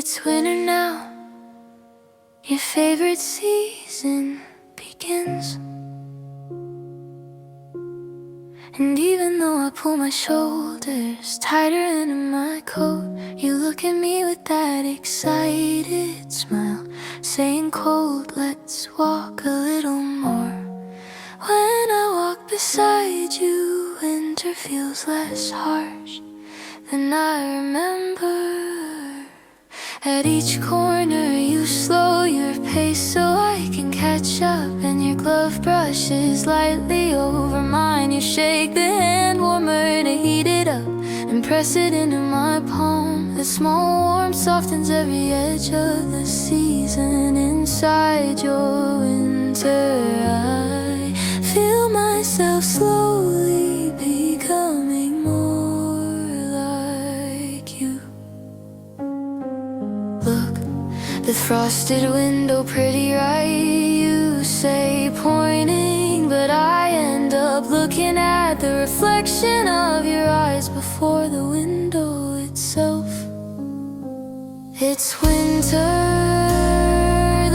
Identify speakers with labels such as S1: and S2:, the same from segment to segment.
S1: It's winter now, your favorite season begins. And even though I pull my shoulders tighter into my coat, you look at me with that excited smile, saying cold, let's walk a little more. When I walk beside you, winter feels less harsh than I remember. At each corner you slow your pace so I can catch up, and your glove brushes lightly over mine. You shake the hand warmer to heat it up and press it into my palm. The small warmth softens every edge of the season. Inside your winter I feel myself slowly becoming more like you. Look, the frosted window pretty, right? You say pointing, but I end up looking at the reflection of your eyes before the window itself. It's winter,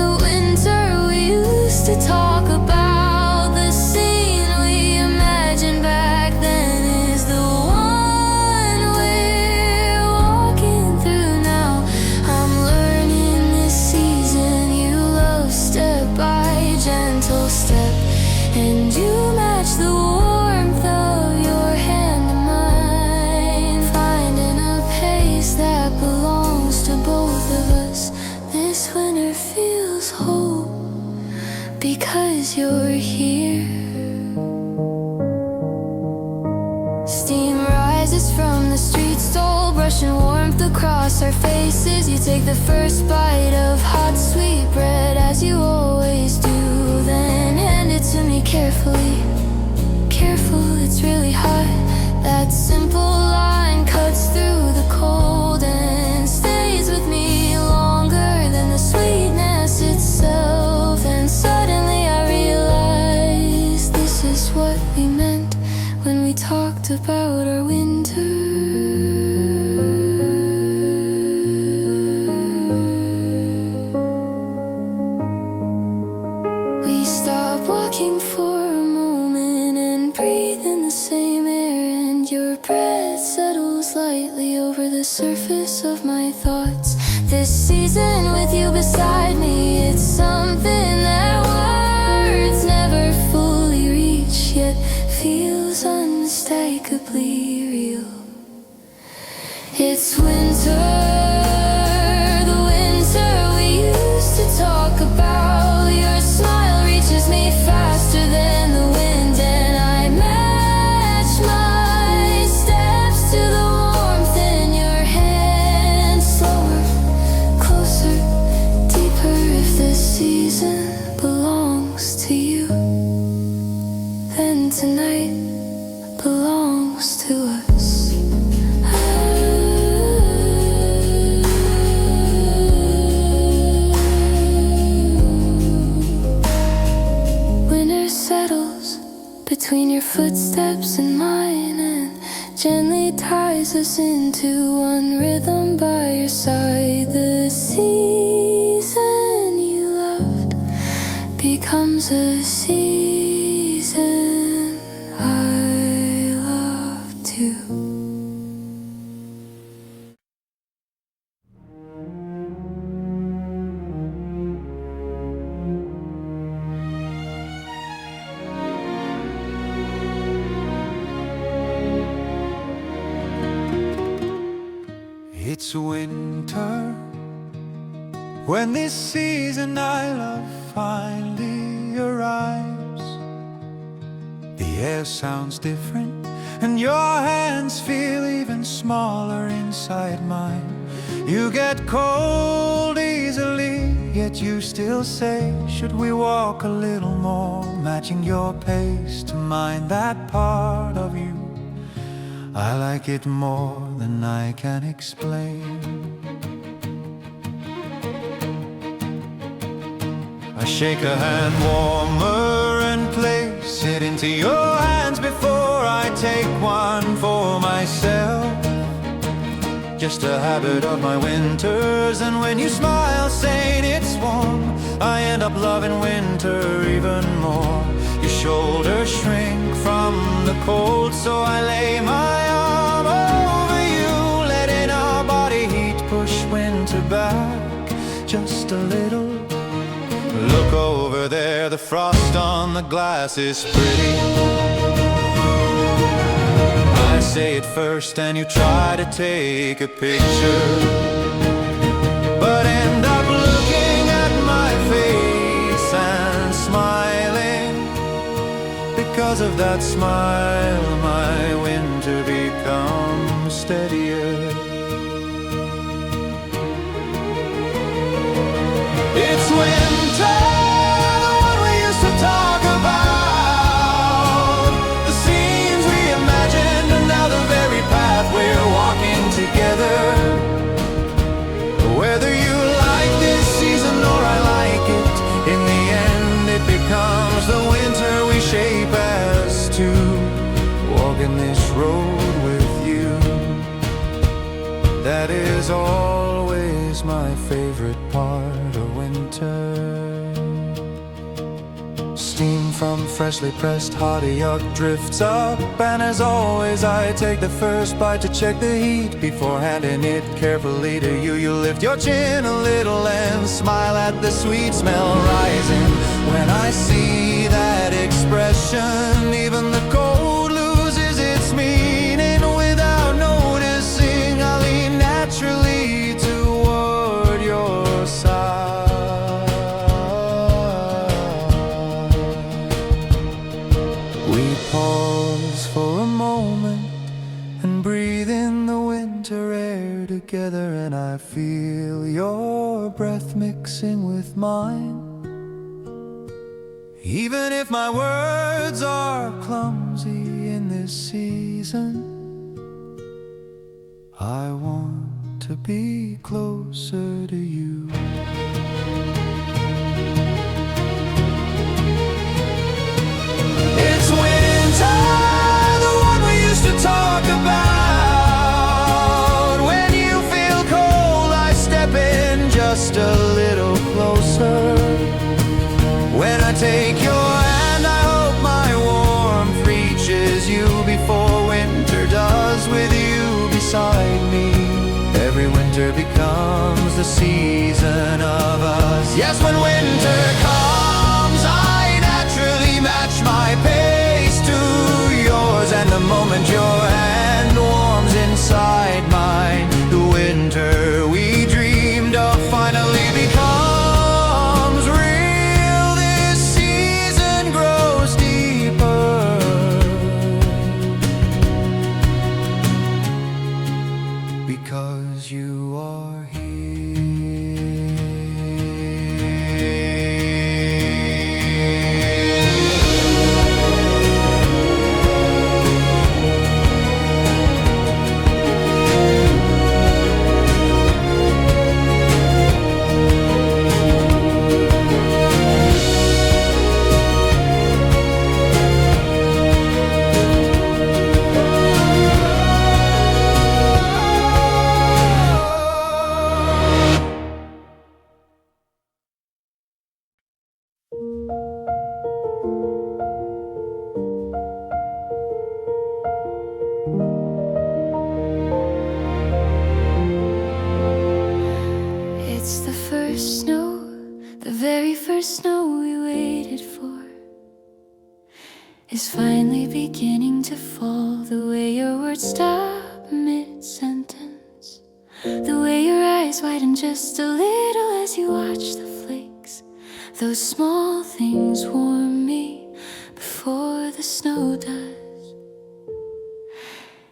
S1: the winter we used to talk about. The scene we imagined back then is the one we're walking through now. I'm learning this season you love step by gentle step, and you match the warmth of your hand to mine, finding a pace that belongs to both of us. This winter feels whole because you're here. Steam rises from the street stall, brushing warmth across our faces. You take the first bite of hot sweet bread, as you always do, then hand it to me carefully. Careful, it's really hot. That simple line cuts through the cold and stays with me longer than the sweetness itself. And suddenly I realize this is what we meant when we talked about our winter. We stop walking for a moment and breathe in the same air, and your breath settles lightly over the surface of my thoughts. This season with you beside me, it's something that words never fully reach, yet feels unmistakably real. It's winter, the winter we used to talk about. Your smile reaches me faster than the wind, and I match my steps to the warmth in your hand. Slower, closer, deeper. If the season belongs to you, then tonight belongs to us. Winter settles between your footsteps and mine, and gently ties us into one rhythm by your side. The season you loved becomes a season I love too.
S2: It's winter when this season I love finally arrives. The air sounds different and your hands feel even smaller inside mine. You get cold easily, yet you still say, should we walk a little more, matching your pace to mine. That part of you, I like it more than I can explain. I shake a hand warmer and place it into your hands before I take one for myself. just a habit of my winters. And when you smile saying it's warm, I end up loving winter even more. Your shoulders shrink from the cold, so I lay my arm over you, letting our body heat push winter back just a little. Look over there, the frost on the glass is pretty. I say it first and you try to take a picture, but end up looking at my face and smiling. Because of that smile, my winter becomes steadier. It's winter, the one we used to talk about, the scenes we imagined, and now the very path we're walking together. Whether you like this season or I like it, in the end it becomes the winter we shape as two, walking this road with you. That is always my favorite part of winter. Steam from freshly pressed hot yuck drifts up, and as always I take the first bite to check the heat before handing it carefully to you. You lift your chin a little and smile at the sweet smell rising. When I see that expression, even the cold loses its meaning. Without noticing, I lean naturally toward your side. We pause for a moment and breathe in the winter air together, and I feel your breath mixing with mine. Even if my words are clumsy in this season, I want to be closer to you. It's winter, the one we used to talk about. When you feel cold, I step in just a little closer. When I take your hand, I hope my warmth reaches you before winter does, with you beside me. Every winter becomes the season of us. Yes, when winter comes, I naturally match my pace to yours, and the moment your hand warms inside mine, the winter we dreamed of finally becomes real. This season grows deeper because you are here.
S1: It's the first snow, the very first snow we waited for, is finally beginning to fall. The way your words stop mid-sentence, the way your eyes widen just a little as you watch the flakes. Those small things warm me before the snow does.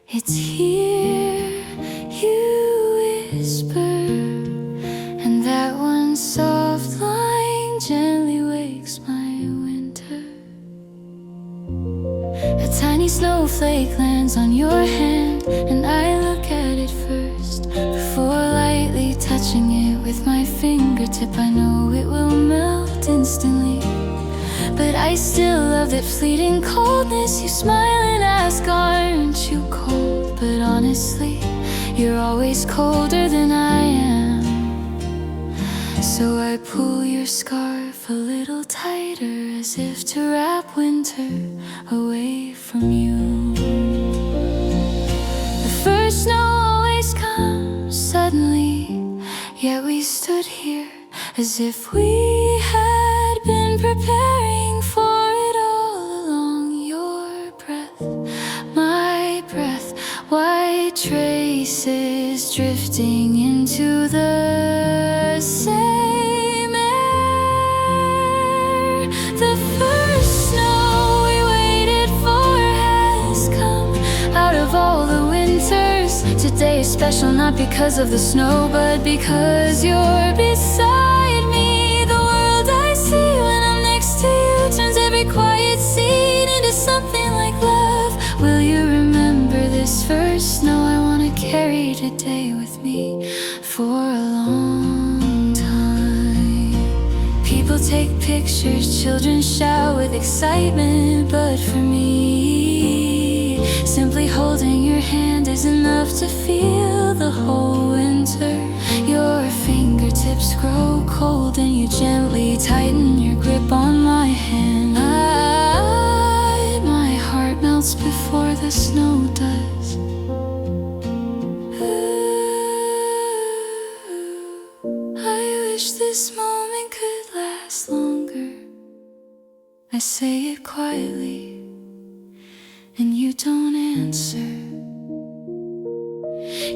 S1: It's here, you whisper, and that one soft line gently wakes my winter. A tiny snowflake lands on your hand, and I look at it first before lightly touching it with my fingertip. I know it will melt instantly, but I still love that fleeting coldness. You smile and ask, aren't you cold? But honestly, You're always colder than I am, so I pull your scarf a little tighter, as if to wrap winter away from you. The first snow always comes suddenly, yet we stood here as if we had been preparing for it all along. Your breath, my breath, white traces drifting into the same air. The first snow we waited for has come out of all the winters. Today is special not because of the snow, but because you're beside me. The world I see when I'm next to you turns every quiet scene into something like love. Will you remember this first snow? I want to carry today with me for a long time. People take pictures, children shout with excitement, but for me, simply holding your hand is enough to feel the whole winter. Your fingertips grow cold and you gently tighten your grip on my hand. My heart melts before the snow does. I wish this moment could last longer. I say it quietly and you don't answer.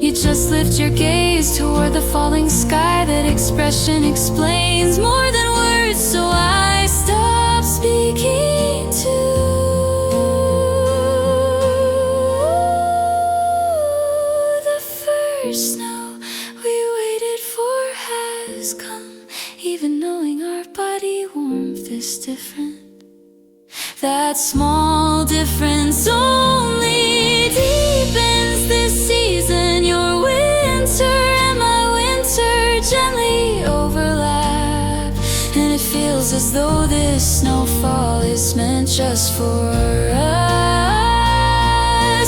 S1: You just lift your gaze toward the falling sky. That expression explains more than words, so I stop speaking too. The first snow we waited for has come, even knowing our body warmth is different. That small difference only deepens this season. Your winter and my winter gently overlap, and it feels as though this snowfall is meant just for us.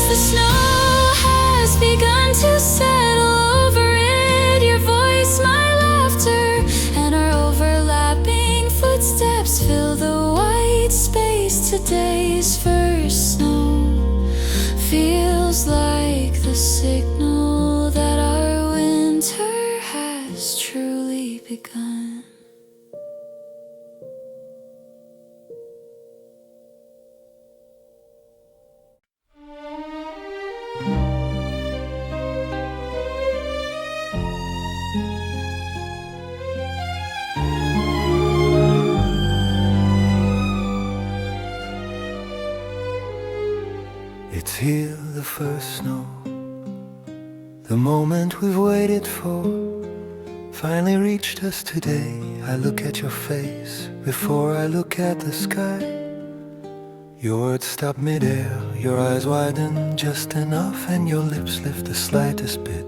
S1: The snow has begun to settle over it. Your voice, my laughter, and our overlapping footsteps fill the white space. Today's first snow feels like the signal that our winter has truly begun.
S2: It's here, the first snow, the moment we've waited for, finally reached us today. I look at your face before I look at the sky. Your words stop midair, your eyes widen just enough, and your lips lift the slightest bit.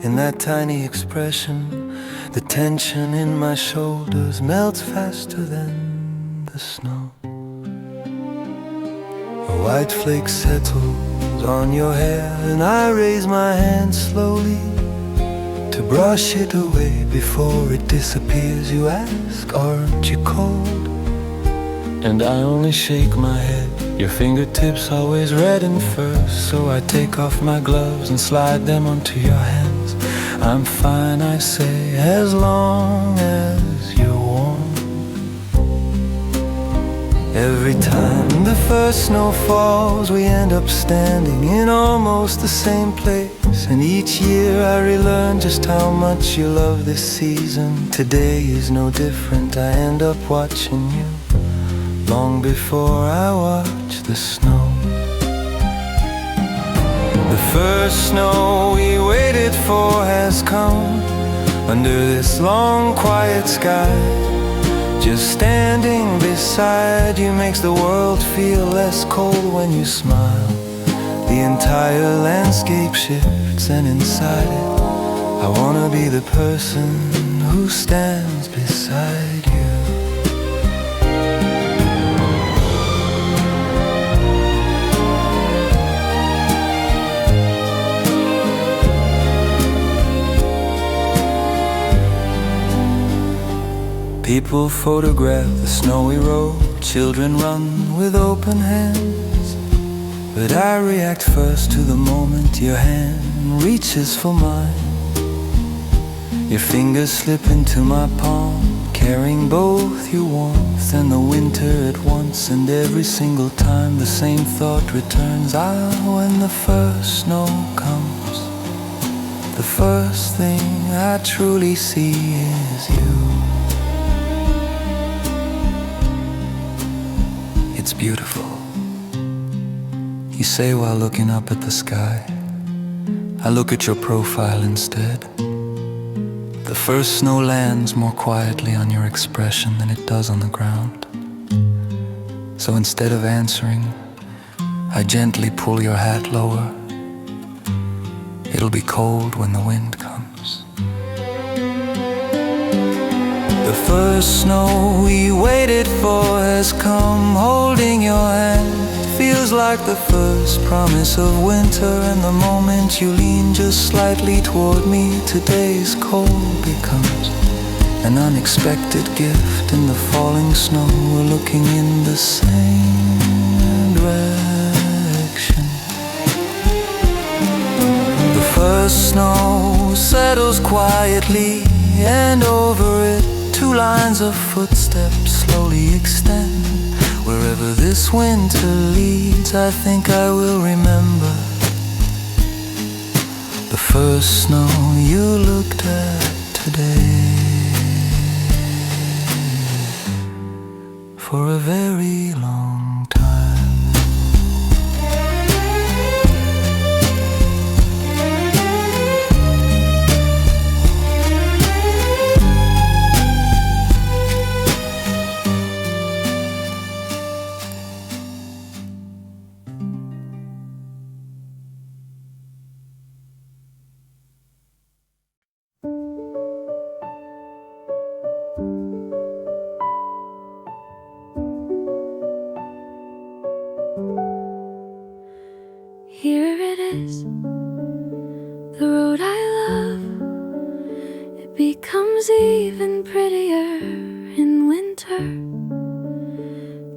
S2: In that tiny expression, the tension in my shoulders melts faster than the snow. A white flake settles on your hair, and I raise my hand slowly to brush it away before it disappears. You ask, aren't you cold? And I only shake my head. Your fingertips always redden first, so I take off my gloves and slide them onto your hands. I'm fine, I say, as long as you're warm. Every time the first snow falls, we end up standing in almost the same place. And each year I relearn just how much you love this season. Today is no different, I end up watching you long before I watch the snow. The first snow we waited for has come under this long quiet sky. Just standing beside you makes the world feel less cold when you smile. The entire landscape shifts, and inside it I wanna be the person who stands beside you. People photograph the snowy road, children run with open hands. But I react first to the moment your hand reaches for mine. Your fingers slip into my palm, carrying both your warmth and the winter at once. And every single time the same thought returns. When the first snow comes, the first thing I truly see is you. It's beautiful, you say while looking up at the sky. I look at your profile instead. The first snow lands more quietly on your expression than it does on the ground. So instead of answering, I gently pull your hat lower. It'll be cold when the wind comes. The first snow we waited for has come. Holding your hand feels like the first promise of winter. And the moment you lean just slightly toward me, today's cold becomes an unexpected gift. In the falling snow, we're looking in the same direction. The first snow settles quietly, and over it 2 lines of footsteps slowly extend. Wherever this winter leads, I think I will remember the first snow you looked at today. For a very long time.
S1: Here it is, the road I love. It becomes even prettier in winter.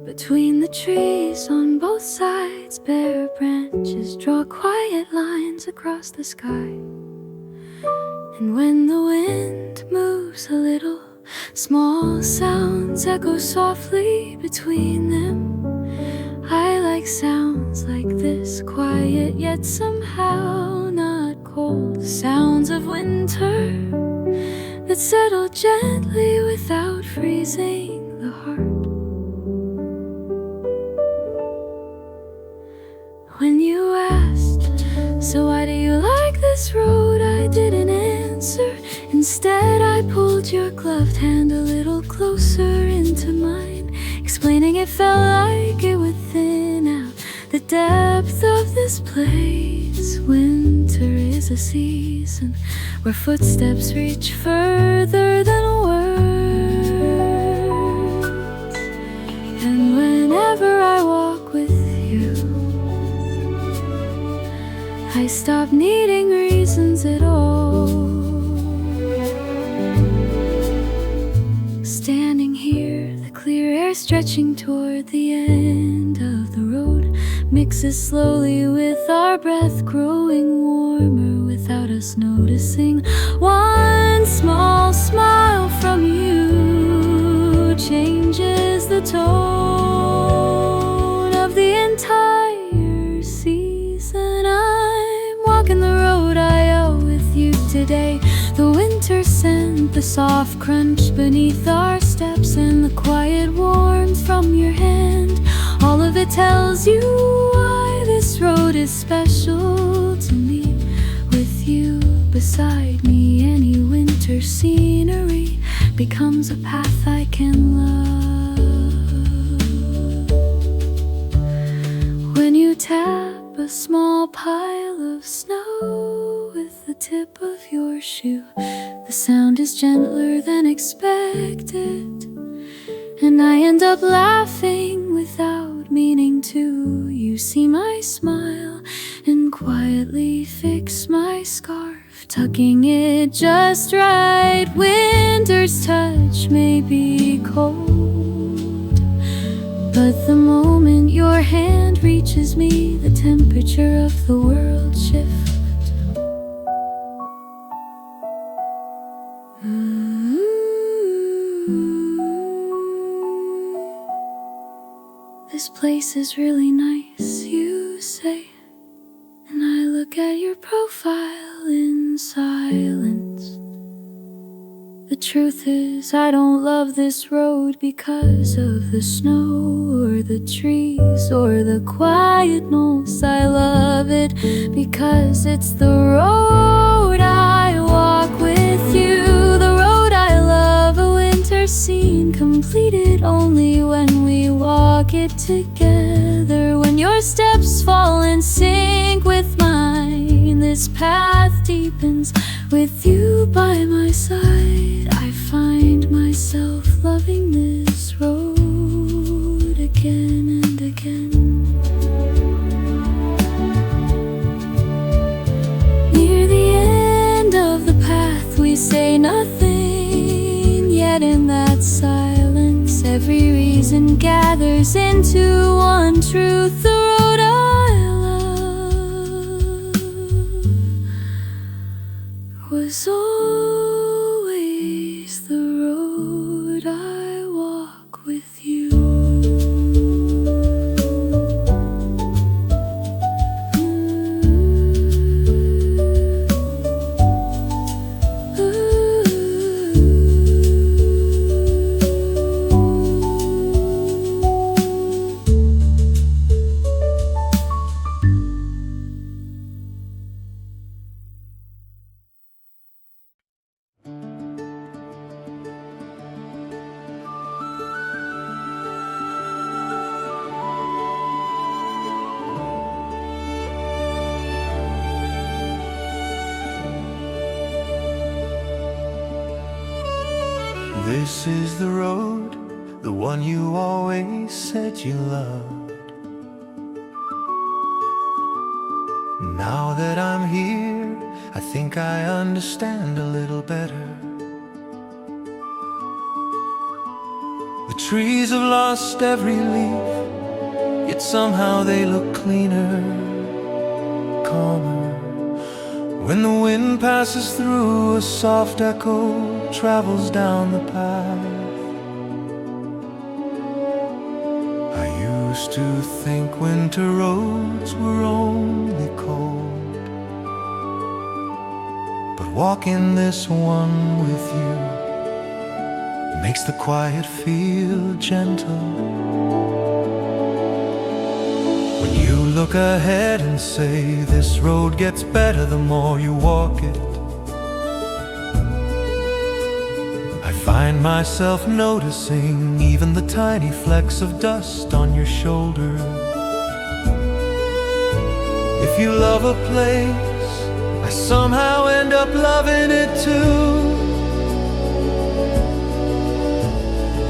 S1: Between the trees on both sides, bare branches draw quiet lines across the sky. And when the wind moves a little, small sounds echo softly between them. I like sounds like this, quiet yet somehow not cold. Sounds of winter that settle gently without freezing the heart. When you asked, so why do you like this road, I didn't answer. Instead I pulled your gloved hand a little closer into mine, explaining it felt like it would thin out the depth of this place. Winter is a season where footsteps reach further than words. And whenever I walk with you, I stop needing reasons at all. Standing here, the clear air stretching toward the end of the road mixes slowly with our breath, growing warmer without us noticing. One small smile from you changes the tone of the entire season. I'm walking the road I owe with you today. The winter scent, the soft crunch beneath our steps, and the quiet warmth from your hand. All of it tells you why this road is special to me. With you beside me, any winter scenery becomes a path I can love. When you tap a small pile of snow with the tip of your shoe, the sound is gentler than expected, and I end up laughing without meaning to. You see my smile and quietly fix my scarf tucking it just right. Winter's touch may be cold, but the moment your hand reaches me, the temperature of the world shifts. This place is really nice, you say, and I look at your profile in silence. The truth is, I don't love this road because of the snow or the trees or the quietness. I love it because it's the road I walk with you. The road I love, a winter scene completed only when we walk it together. When your steps fall in sync with mine, this path deepens with you by my side. I find myself loving this road again and again. Near the end of the path we say nothing, yet in that silence every reason gathers into one truth. The road I love was always the road I walk with you.
S2: This is the road, the one you always said you loved. Now that I'm here, I think I understand a little better. The trees have lost every leaf, yet somehow they look cleaner, calmer. When the wind passes through, a soft echo travels down the path. I used to think winter roads were only cold, but walking this one with you makes the quiet feel gentle. When you look ahead and say this road gets better the more you walk it, I find myself noticing even the tiny flecks of dust on your shoulder. If you love a place, I somehow end up loving it too.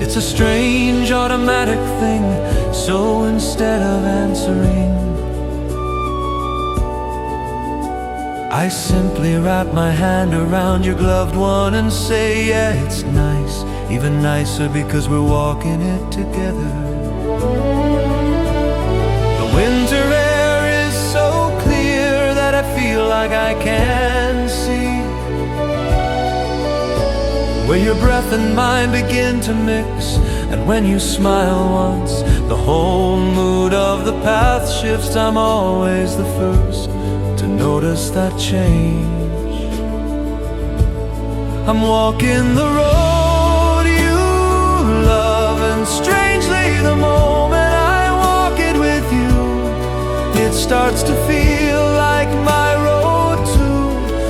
S2: It's a strange automatic thing, so instead of answering, I simply wrap my hand around your gloved one and say, yeah, it's nice, even nicer because we're walking it together. The winter air is so clear that I feel like I can see where your breath and mine begin to mix. And when you smile once, the whole mood of the path shifts. I'm always the first to notice that change. I'm walking the road you love, and strangely the moment I walk it with you, it starts to feel like my road too.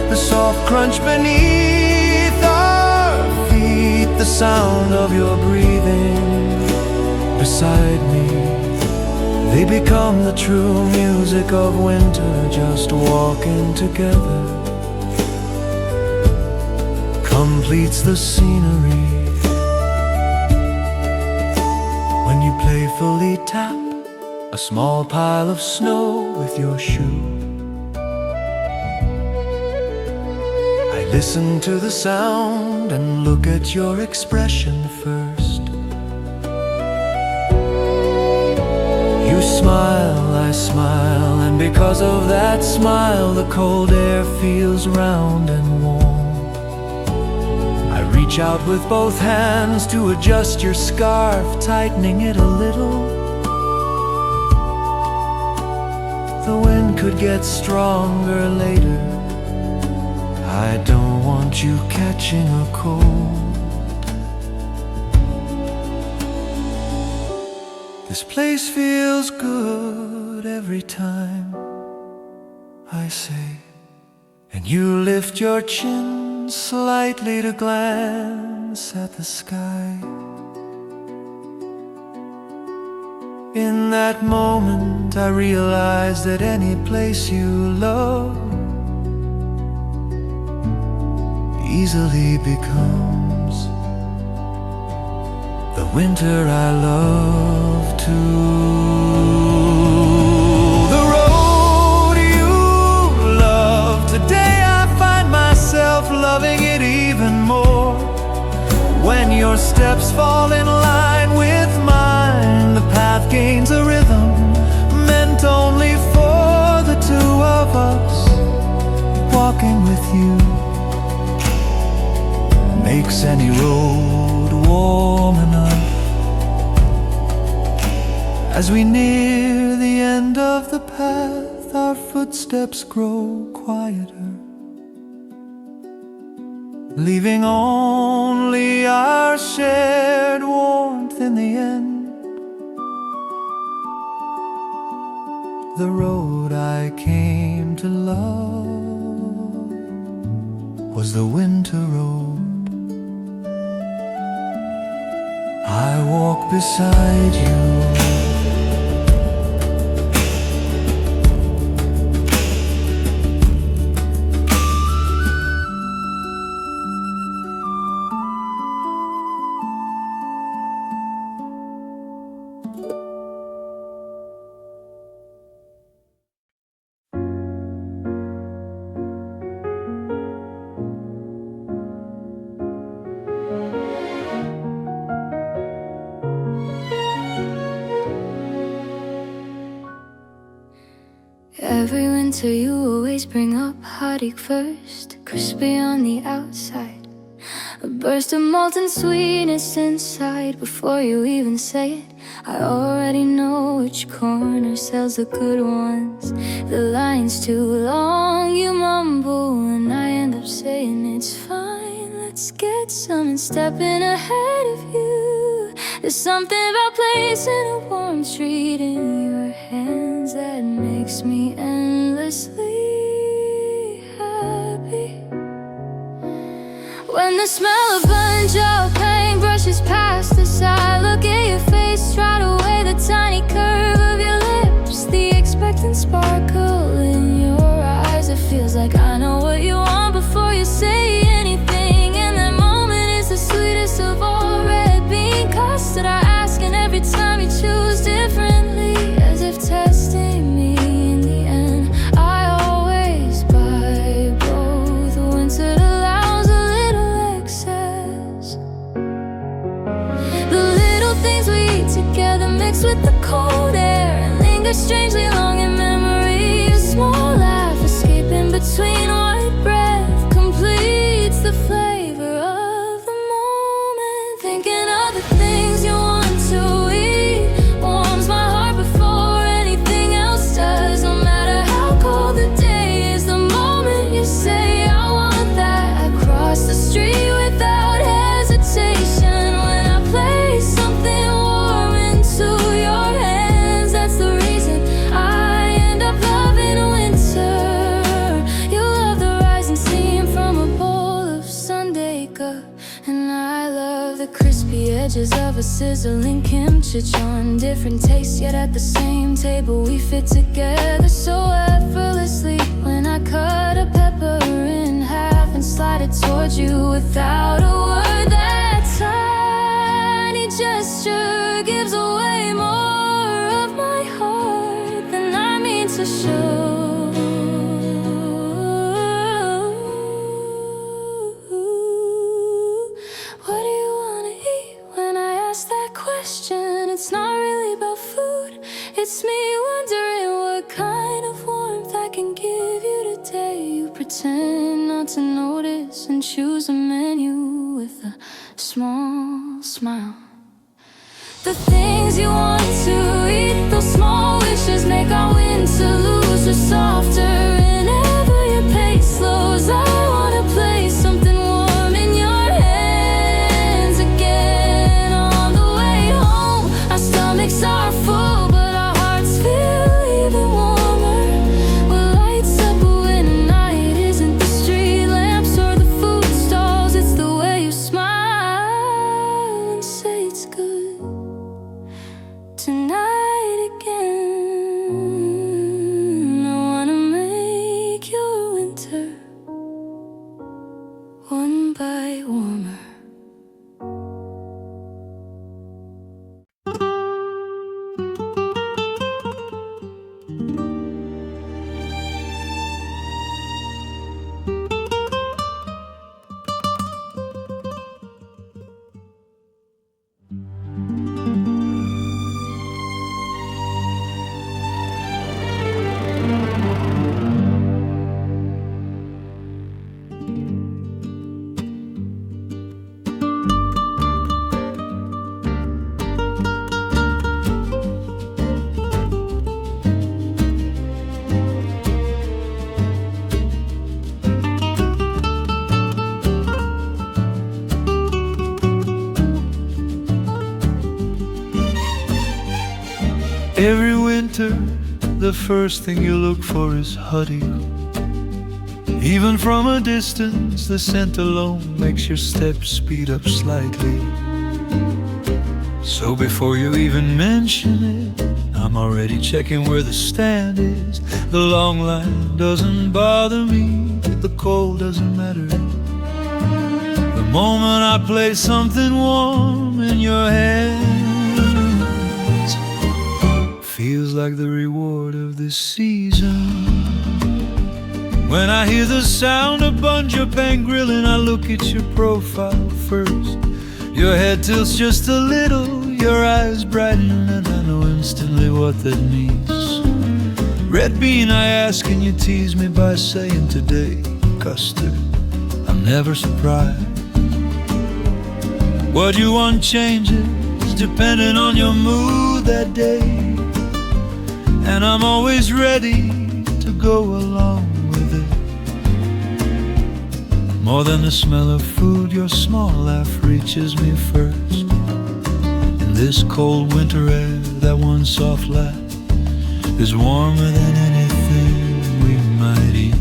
S2: The soft crunch beneath our feet, the sound of your breathing beside me, they become the true music of winter. Just walking together completes the scenery. When you playfully tap a small pile of snow with your shoe, Listen to the sound and look at your expression first. You smile, I smile, and because of that smile the cold air feels round and warm. I reach out with both hands to adjust your scarf, tightening it a little. The wind could get stronger later. I don't want you catching a cold. This place feels good every time I say, and you lift your chin slightly to glance at the sky. In that moment I realize that any place you love easily becomes the winter I love too. The road you love, today I find myself loving it even more. When your steps fall in line with mine, the path gains a rhythm meant only for the two of us. Walking with you makes any road warm enough. As we near the end of the path, our footsteps grow quieter, leaving only our shared warmth in the end. The road I came to love was the winter road. I walk beside you.
S1: Every winter you always bring up heartache first, crispy on the outside, a burst of molten sweetness inside. Before you even say it, I already know which corner sells the good ones. The line's too long, you mumble, and I end up saying it's fine, let's get some, and stepping ahead of you. There's something about placing a warm treat in your hands that makes me endlessly happy. When the smell of burnt gel paint brushes past us, I look at your face, try to weigh the tiny curve of your lips, the expectant sparkle in your eyes. It feels like I know what you want before you say anything, and that moment is the sweetest of all. Red bean custard I ask, and every time you choose differently, as if testing me. In the end, I always buy both. Winter allows a little excess. The little things we eat together mix with the cold air and linger strangely long in memory. A small laugh escaping between white breath completes the flavor of the moment. Thinking of the things you want to eat warms my heart before anything else does. No matter how cold the day is, the moment you say I want that, I cross the street without hesitation. When I place something warm into your hands, that's the reason I end up loving winter. You love the rising steam from a bowl of Sunday cup, and I love the crispy edges of a sizzling kimchi on different tastes, yet at the same table we fit together so effortlessly. When I cut a pepper in half and slide it towards you without a word, that tiny gesture gives away more of my heart than I mean to show. It's me wondering what kind of warmth I can give you today. You pretend not to notice and choose a menu with a small smile. The things you want to eat, those small wishes make our winter lose or softer. Whenever your pace slows, I wanna place something warm in your hands again. On the way home, our stomachs are full, but our hearts feel even warmer. What lights up when the night isn't the street lamps or the food stalls. It's the way you smile and say it's good tonight again. I wanna make your winter one bite warmer.
S2: Every winter, the first thing you look for is honey. Even from a distance, the scent alone makes your steps speed up slightly. So before you even mention it, I'm already checking where the stand is. The long line doesn't bother me, the cold doesn't matter. The moment I place something warm in your hands feels like the reward of this season. When I hear the sound of bungee pan grilling, I look at your profile first. Your head tilts just a little, your eyes brighten, and I know instantly what that means. Red bean, I ask, and you tease me by saying today, custard. I'm never surprised. What you want changes depending on your mood that day, and I'm always ready to go along with it. More than the smell of food, your small laugh reaches me first. In this cold winter air, that one soft laugh is warmer than anything we might eat.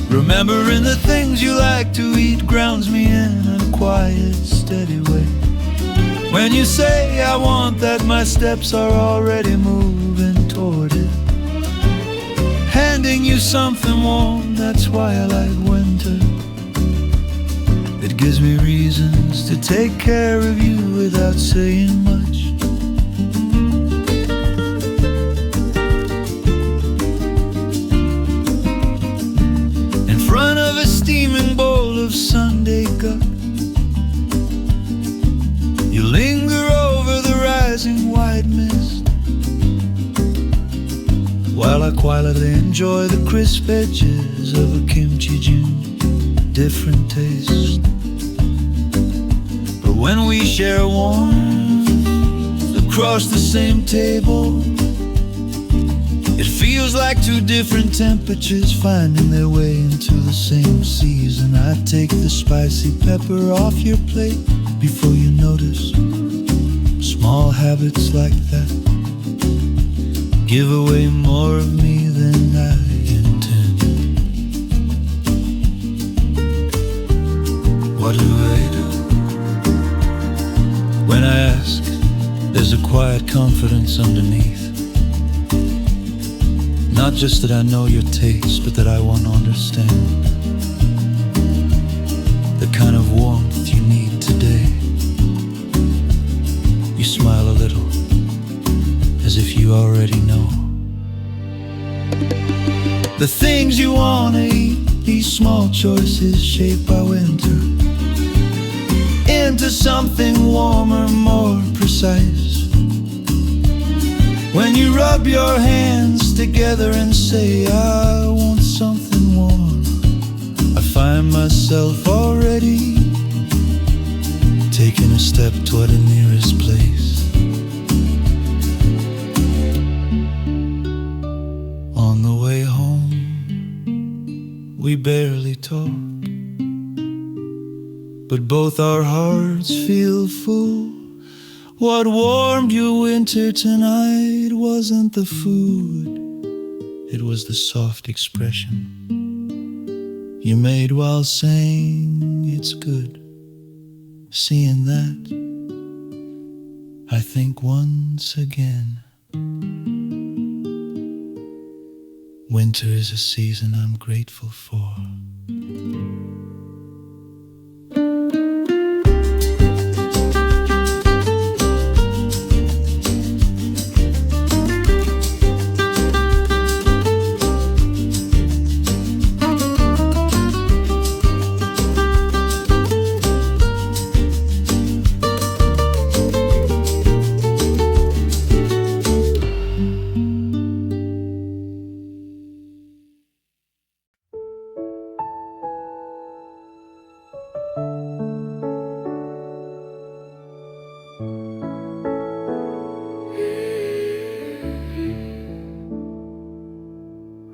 S2: Remembering the things you like to eat grounds me in a quiet, steady way. When you say I want that, my steps are already moving toward it. Handing you something warm, that's why I like winter. It gives me reasons to take care of you without saying much. In front of a steaming bowl of Sunday gut, you linger over the rising white mist, while I quietly enjoy the crisp edges of a kimchi jjigae. Different taste, but when we share warmth across the same table, it feels like two different temperatures finding their way into the same season. I take the spicy pepper off your plate before you notice. Small habits like that give away more of me than I intend. What do I do when I ask? There's a quiet confidence underneath. Not just that I know your taste, but that I want to understand the kind of warmth you need today. You smile a little, as if you already know. The things you want to eat, these small choices shape our winter into something warmer, more precise. When you rub your hands together and say, I want something warm, I find myself already taking a step toward the nearest place. On the way home, we barely talk, but both our hearts feel full. What warmed your winter tonight wasn't the food, it was the soft expression you made while saying it's good. Seeing that, I think once again, winter is a season I'm grateful for.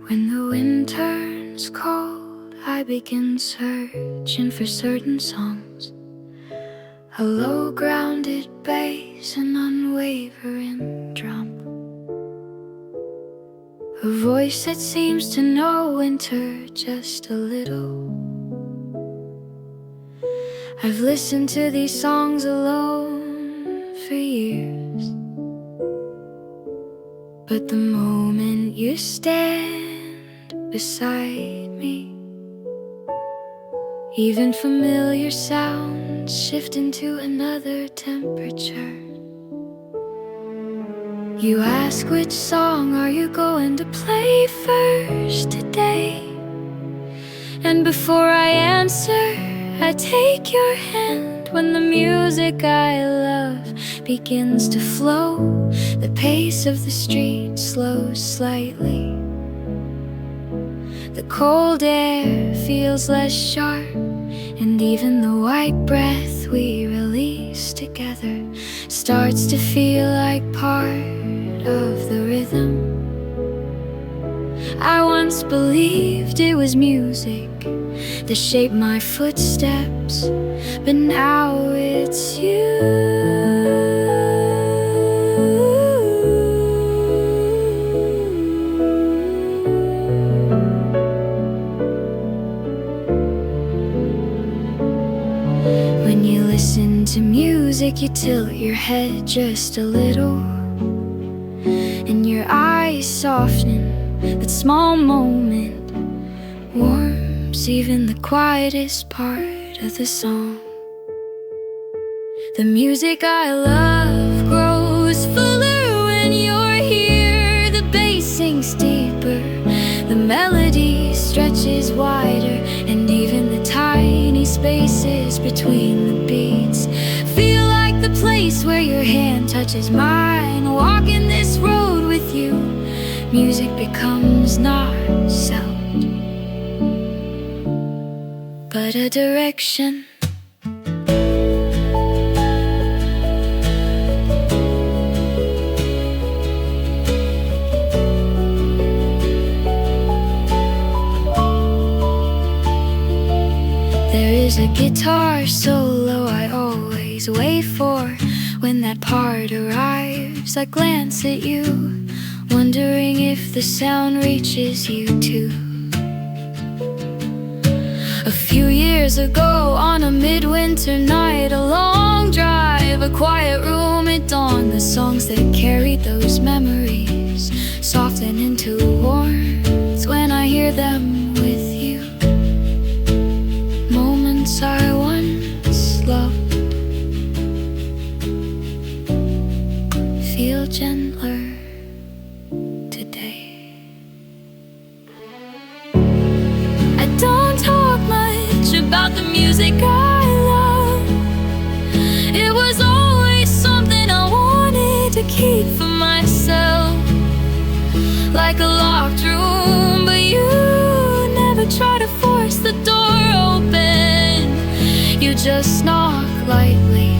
S1: When the wind turns cold, I begin searching for certain songs. A low grounded bass, an unwavering drum. A voice that seems to know winter just a little. I've listened to these songs alone for years, but the moment you stand beside me, even familiar sounds shift into another temperature. You ask, which song are you going to play first today? And before I answer, I take your hand. When the music I love begins to flow, the pace of the street slows slightly. The cold air feels less sharp, and even the white breath we release together starts to feel like part of the rhythm. I once believed it was music that shaped my footsteps, but now it's you. When you listen to music, you tilt your head just a little, and your eyes soften. That small moment warms even the quietest part of the song. The music I love grows fuller when you're here. The bass sinks deeper, the melody stretches wider, and even the tiny spaces between the beats feel like the place where your hand touches mine. Walking this road with you, music becomes not sound, but a direction. There is a guitar solo I always wait for. When that part arrives, I glance at you, wondering if the sound reaches you too. A few years ago, on a midwinter night, a long drive, a quiet room at dawn, the songs that carried those memories soften into warmth when I hear them with you. Moments I once loved feel gentler today. I don't talk much about the music I love. It was always something I wanted to keep for myself. like a locked room, but you never try to force the door open. You just knock lightly,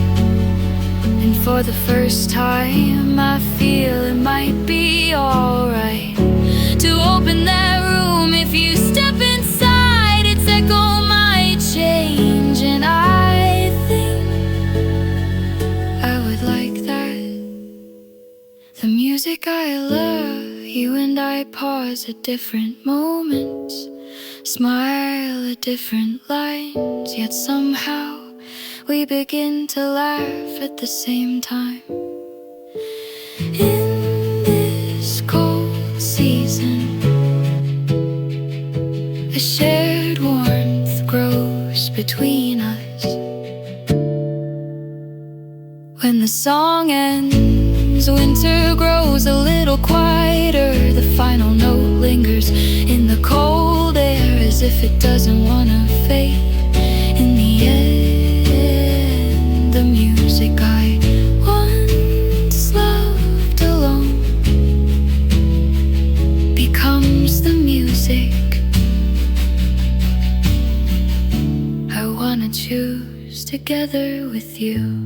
S1: and for the first time I feel it might be alright to open that room. If you step inside, its echo might change, and I think I would like that. The music I love, you and I pause at different moments, smile at different lines, yet somehow we begin to laugh at the same time. In this cold season, a shared warmth grows between us. When the song ends, winter grows a little quieter. The final note lingers in the cold air as if it doesn't want to fade. In the end, the music I once loved alone becomes the music I want to choose together with you.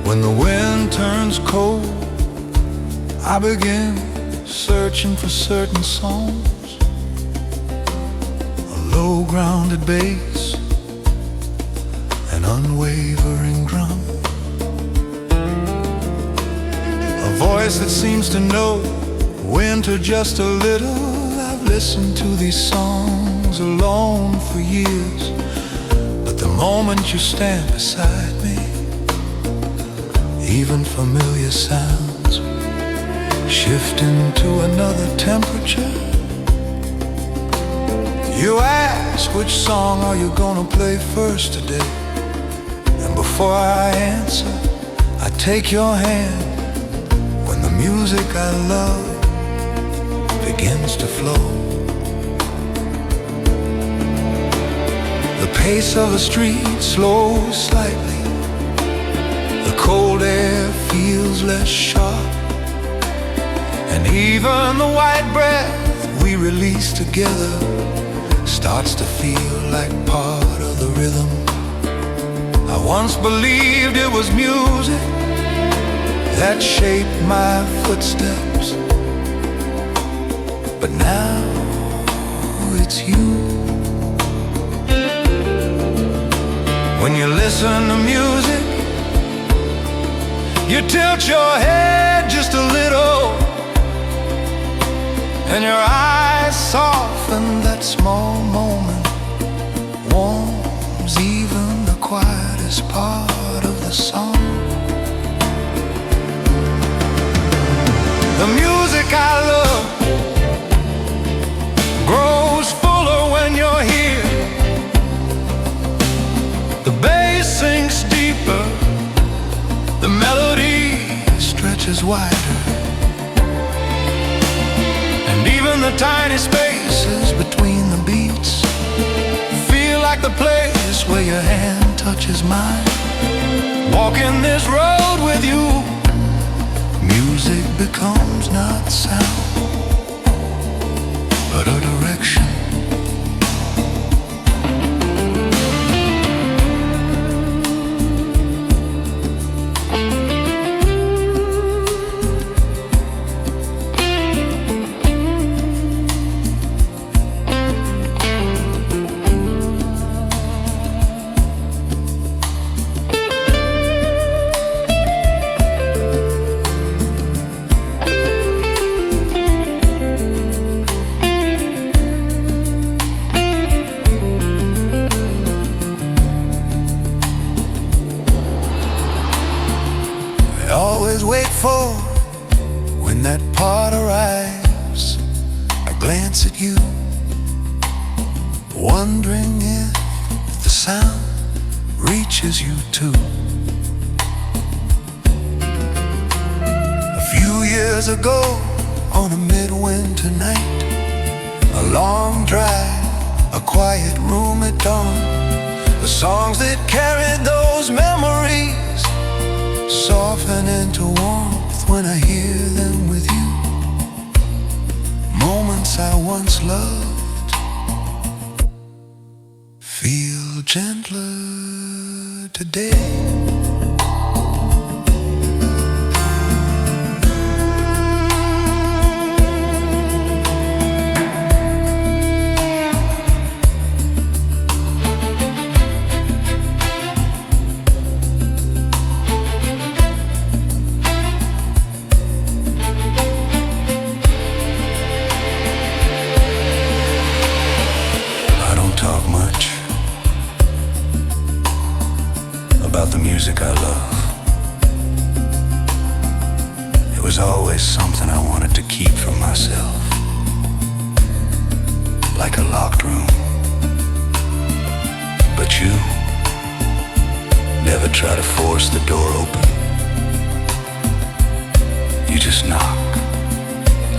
S2: When the wind turns cold, I begin searching for certain songs, a low grounded bass, an unwavering drum, a voice that seems to know winter just a little. I've listened to these songs alone for years, but the moment you stand beside me, even familiar sounds shift into another temperature. You ask, which song are you gonna play first today? And before I answer, I take your hand when the music I love begins to flow. The pace of the street slows slightly. The cold air feels less sharp, and even the white breath we release together starts to feel like part of the rhythm. I once believed it was music that shaped my footsteps, but now it's you. When you listen to music, you tilt your head just a little, and your eyes soften. That small moment warms even the quietest part of the song. The music I love grows fuller when you're here. The bass sinks deeper, the melody stretches wider, and even the tiny spaces between the beats feel like the touches mine. Walking this road with you, music becomes not sound, but a direction. Wait for when that part arrives. I glance at you, wondering if the sound reaches you too. A few years ago, on a midwinter night, a long drive, a quiet room at dawn, the songs that carried those memories soften into warmth when I hear them with you. Moments I once loved feel gentler today. About the music I love. It was always something I wanted to keep for myself, like a locked room. But you never try to force the door open. You just knock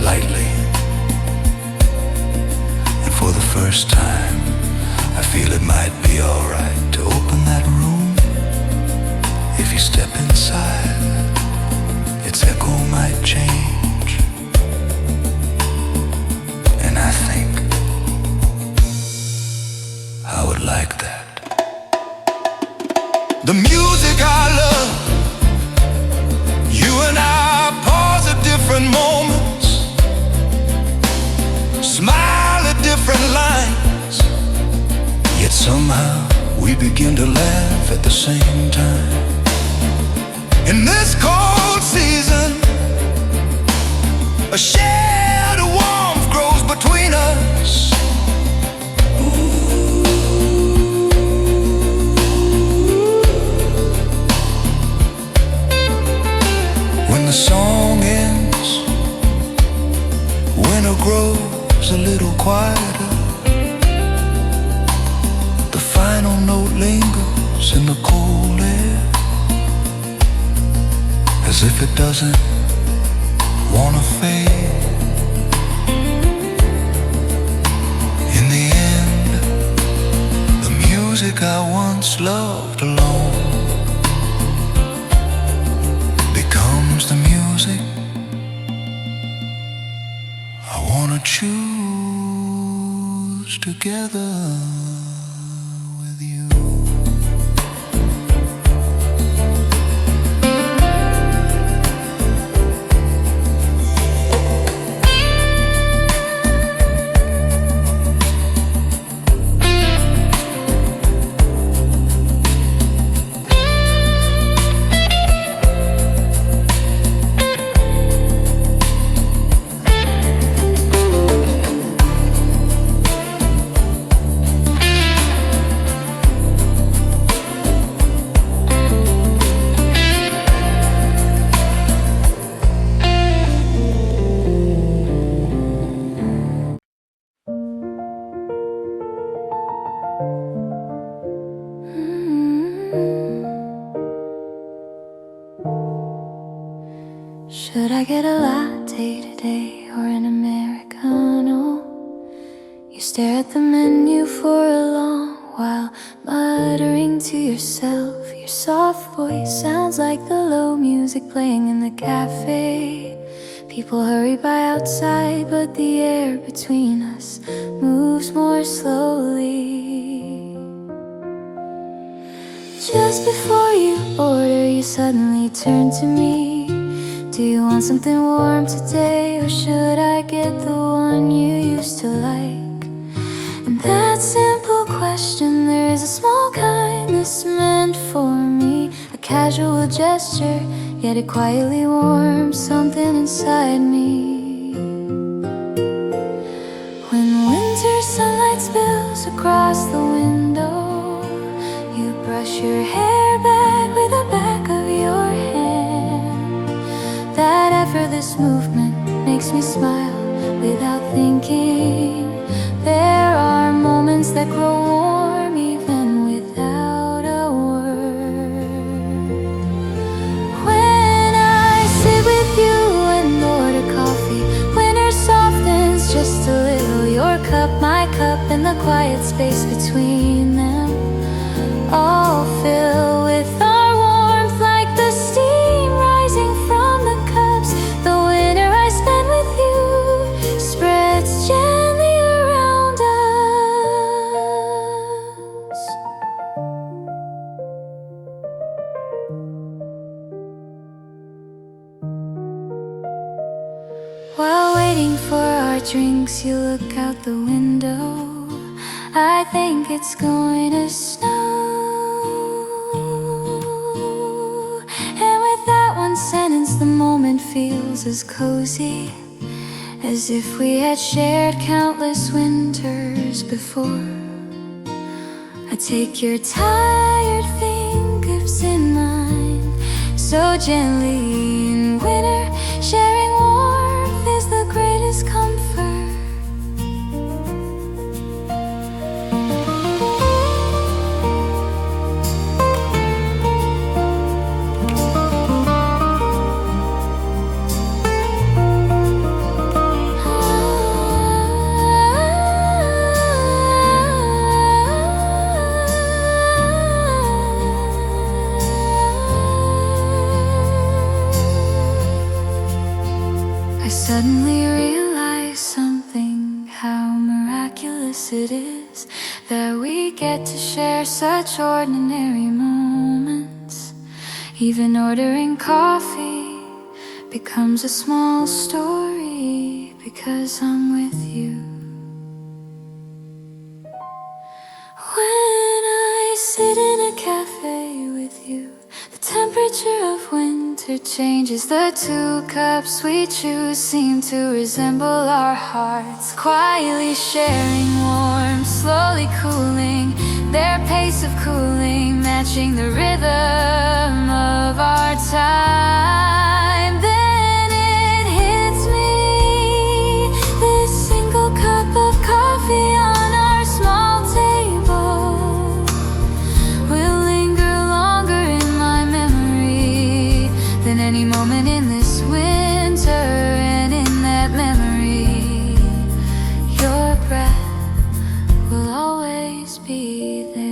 S2: lightly, and for the first time I feel it might be alright to open that room. If you step inside, its echo might change. And I think I would like that. The music I love, you and I pause at different moments, smile at different lines, yet somehow we begin to laugh at the same time. In this cold season, a shared warmth grows between us. Ooh. When the song ends, winter grows a little quieter. The final note lingers in the cold air, as if it doesn't wanna fade. In the end, the music I once loved alone becomes the music I wanna choose together with you.
S1: Should I get a latte today or an Americano? You stare at the menu for a long while muttering to yourself. Your soft voice sounds like the low music playing in the cafe. People hurry by outside, but the air between us moves more slowly. Just before you order, you suddenly turn to me. Do you want something warm today, or should I get the one you used to like? And that simple question, there is a small kindness meant for me. A casual gesture, yet it quietly warms something inside me. When winter sunlight spills across the window, you brush your hair back with the back of your hand. That effortless movement makes me smile without thinking. There are moments that grow warm even without a word. When I sit with you and order coffee, winter softens just a little. Your cup, my cup, and the quiet space between them all fill with our warmth, like the steam rising from the cups. The winter I spend with you spreads gently around us. While waiting for our drinks, you look out the window. I think it's going to snow. And with that one sentence, the moment feels as cozy as if we had shared countless winters before. I take your tired fingers in mine so gently. In winter, sharing warmth is the greatest comfort. Suddenly realize something, how miraculous it is that we get to share such ordinary moments. Even ordering coffee becomes a small story because I'm with you. When I sit in a cafe with you, the temperature of winter changes. The two cups we choose seem to resemble our hearts, quietly sharing warmth, slowly cooling, their pace of cooling matching the rhythm of our time. Then it hits me, this single cup of coffee on our small table will linger longer in my memory than any moment in this winter. And in that memory, your breath will always be there.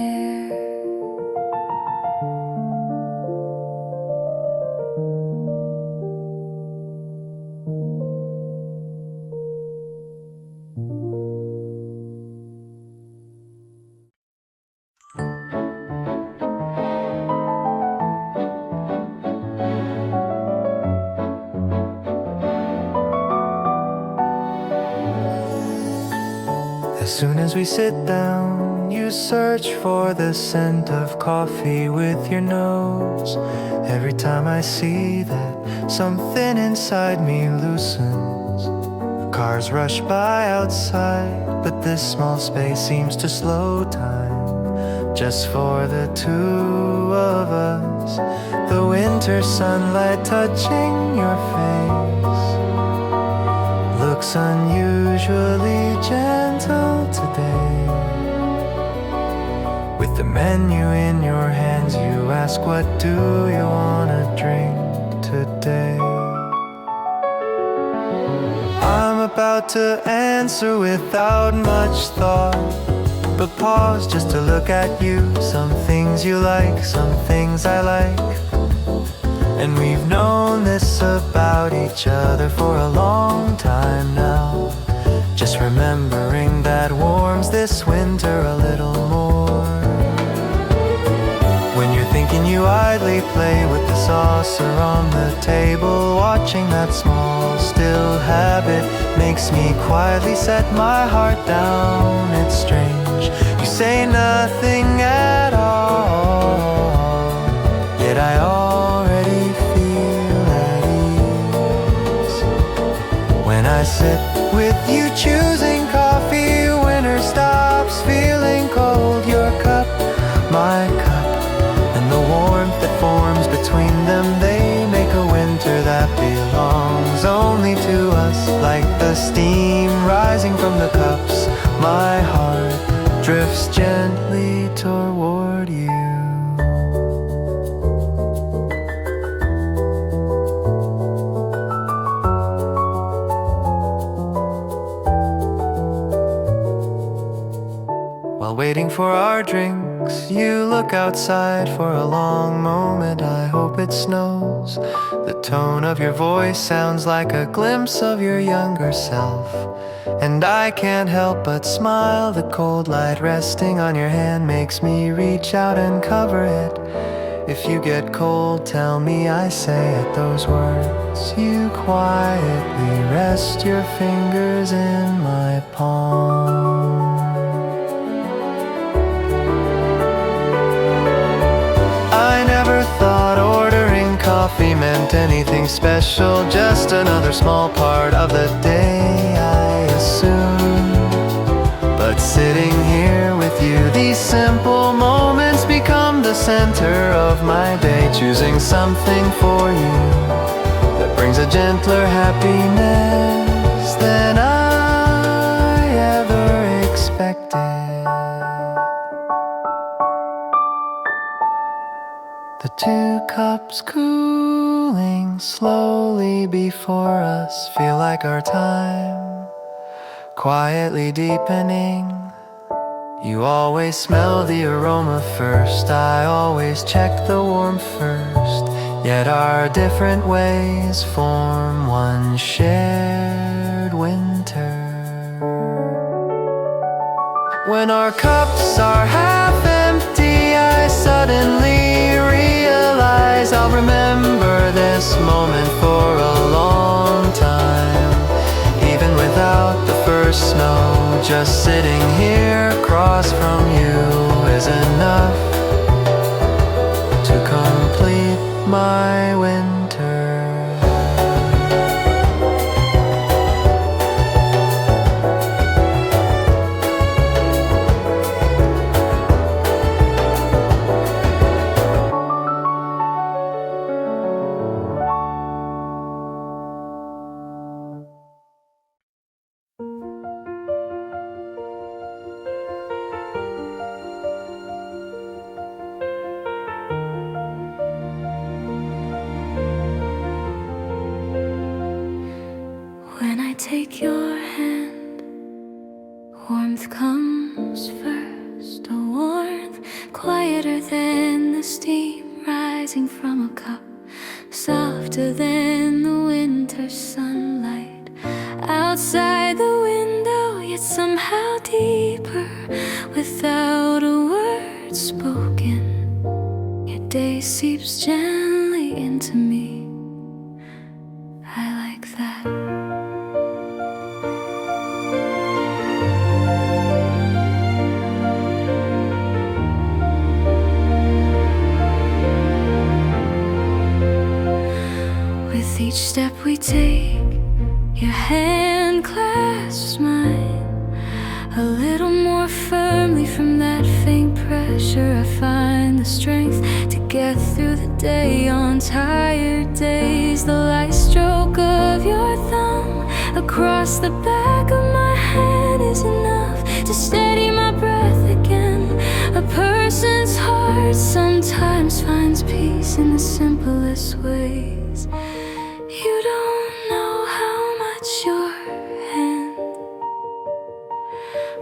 S2: As soon as we sit down, you search for the scent of coffee with your nose. Every time I see that, something inside me loosens. Cars rush by outside, but this small space seems to slow time just for the two of us. The winter sunlight touching your face looks unusually gentle today. With the menu in your hands, you ask, what do you wanna drink today? I'm about to answer without much thought. but pause just to look at you. Some things you like, some things I like. And we've known this about each other for a long time now. Just remembering that warms this winter a little more. When you're thinking you idly play with the saucer on the table, watching that small still habit makes me quietly set my heart down. It's strange, you say nothing at all, yet I already feel at ease. When I sit with you choosing coffee, winter stops feeling cold. Your cup, my cup, and the warmth that forms between them, they make a winter that belongs only to us. Like the steam rising from the cups, my heart drifts gently toward you. While waiting for our drinks, you look outside for a long moment. I hope it snows. The tone of your voice sounds like a glimpse of your younger self, and I can't help but smile. The cold light resting on your hand makes me reach out and cover it. If you get cold, tell me, I say at those words. You quietly rest your fingers in my palm. I never thought ordering coffee meant anything special, just another small part of the day, I assume. But sitting here with you, these simple moments become the center of my day. Choosing something for you that brings a gentler happiness than I ever expected. The two cups cooling slowly before us feel like our time quietly deepening. You always smell the aroma first, I always check the warmth first. Yet our different ways form one shared winter. When our cups are half empty, I suddenly realize I'll remember this moment for a long time. Even without the first snow, just sitting here across from you is enough to complete my winter.
S1: When I take your hand, warmth comes first. A warmth quieter than the steam rising from a cup, softer than the winter sunlight outside the window, yet somehow deeper without a word spoken. Your day seeps gently into me. I like that. With each step we take, your hand clasps mine a little more firmly. From that faint pressure, I find the strength to get through the day. On tired days, the light stroke of your thumb across the back of my hand is enough to steady my breath again. A person's heart sometimes finds peace in the simplest ways. You don't know how much your hand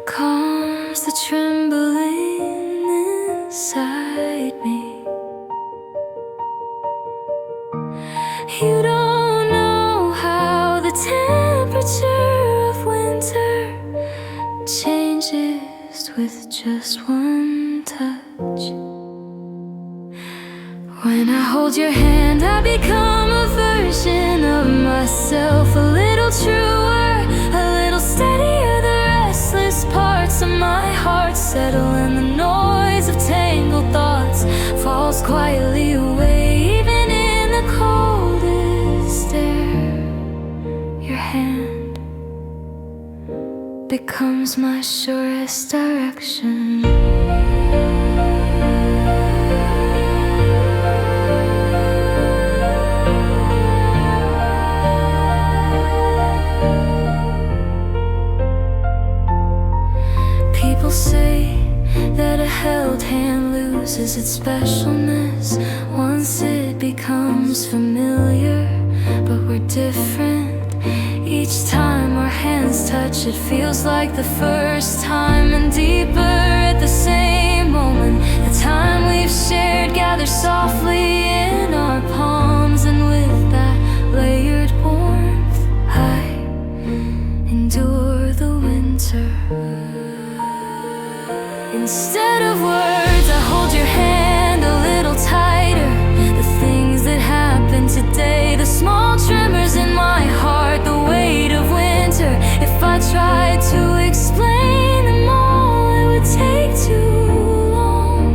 S1: calms the tremor trembling inside me. You don't know how the temperature of winter changes with just one touch. When I hold your hand, I become a version of myself, a little truer, a little steadier. The restless parts of my heart settle, and the noise of tangled thoughts falls quietly away. Even in the coldest air, your hand becomes my surest direction. People say that a held hand loses its specialness once it becomes familiar, but we're different. Each time our hands touch, it feels like the first time, and deeper at the same moment. The time we've shared gathers softly in our palms, and with that layered warmth, I endure the winter. Instead of words, I hold your hand a little tighter. The things that happened today, the small tremors in my heart, the weight of winter. If I tried to explain them all, it would take too long.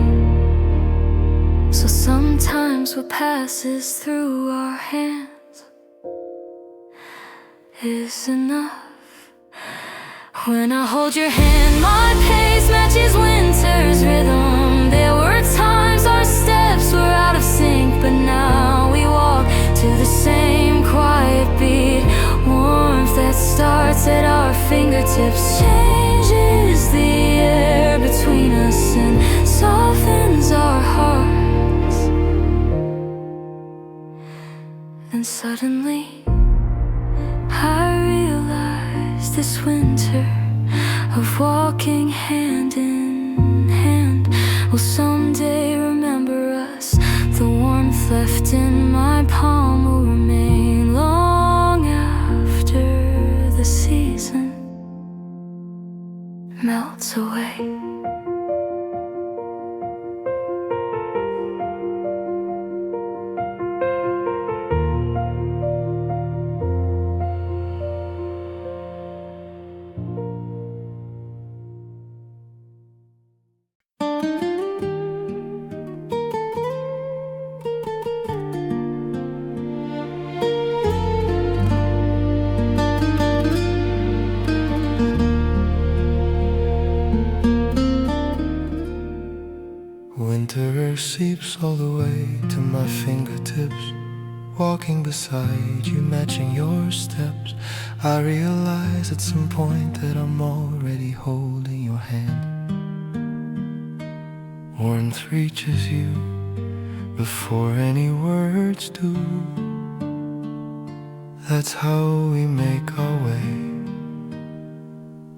S1: So sometimes what passes through our hands is enough. When I hold your hand, my pace matches winter's rhythm. There were times our steps were out of sync, but now we walk to the same quiet beat. Warmth that starts at our fingertips changes the air between us and softens our hearts. And suddenly I realize this winter of walking hand in hand will someday remember us. The warmth left in my palm will remain long after the season melts away.
S2: Winter seeps all the way to my fingertips. Walking beside you, matching your steps, I realize at some point that I'm already holding your hand. Warmth reaches you before any words do. That's how we make our way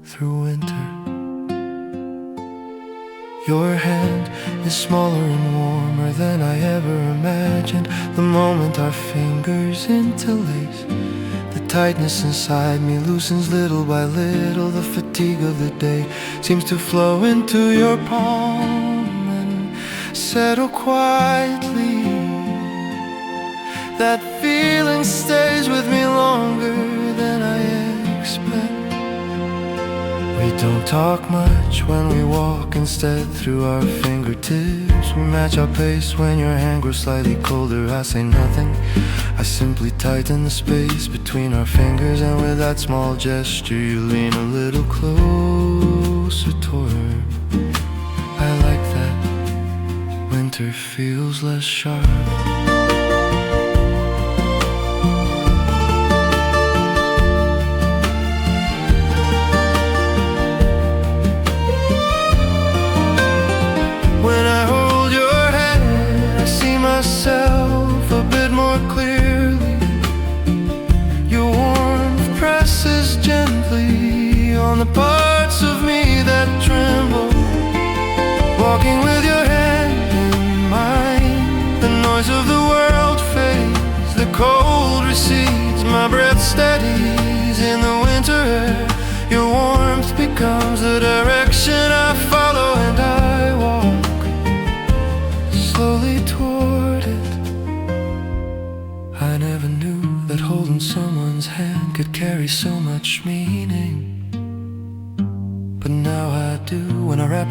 S2: through winter. Your hand is smaller and warmer than I ever imagined. The moment our fingers interlace, the tightness inside me loosens little by little. The fatigue of the day seems to flow into your palm and settle quietly. That feeling stays with me longer than I expect. We don't talk much when we walk instead through our fingertips. We match our pace when your hand grows slightly colder. I say nothing, I simply tighten the space between our fingers, and with that small gesture you lean a little closer toward. I like that. Winter feels less sharp. When I hold your hand, I see myself a bit more clearly. Your warmth presses gently on the parts of me that tremble.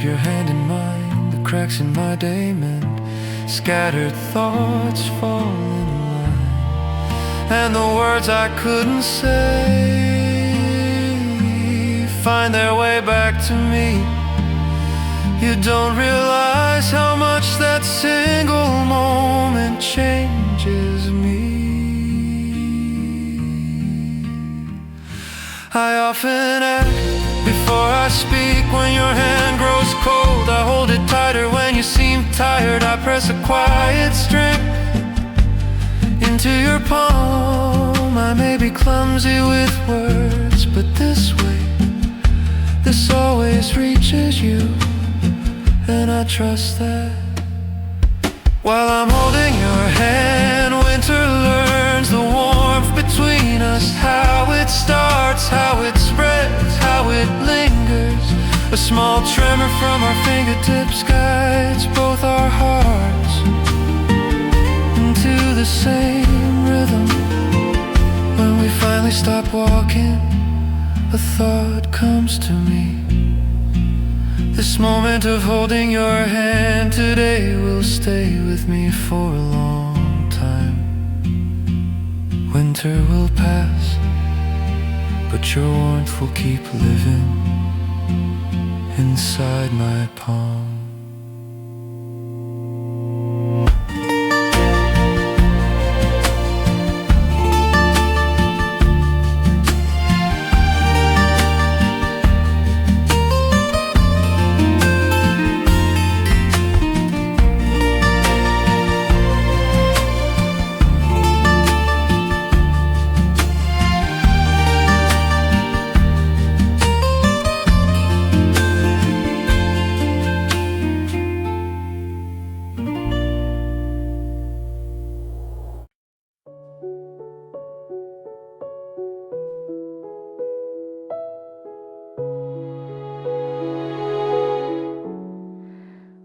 S2: your hand in mine, the cracks in my day mend, scattered thoughts fall in line, and the words I couldn't say find their way back to me. You don't realize how much that single moment changes me. I often act before I speak. When your hand grows cold, I hold it tighter. When you seem tired, I press a quiet strength into your palm. I may be clumsy with words, but this way, this always reaches you, and I trust that. While I'm holding your hand, winter learns the warmth between us. How it starts, how it spreads, how it lingers. A small tremor from our fingertips guides both our hearts into the same rhythm. When we finally stop walking, a thought comes to me. This moment of holding your hand today will stay with me for a long time. Winter will pass, but your warmth will keep living inside my palm.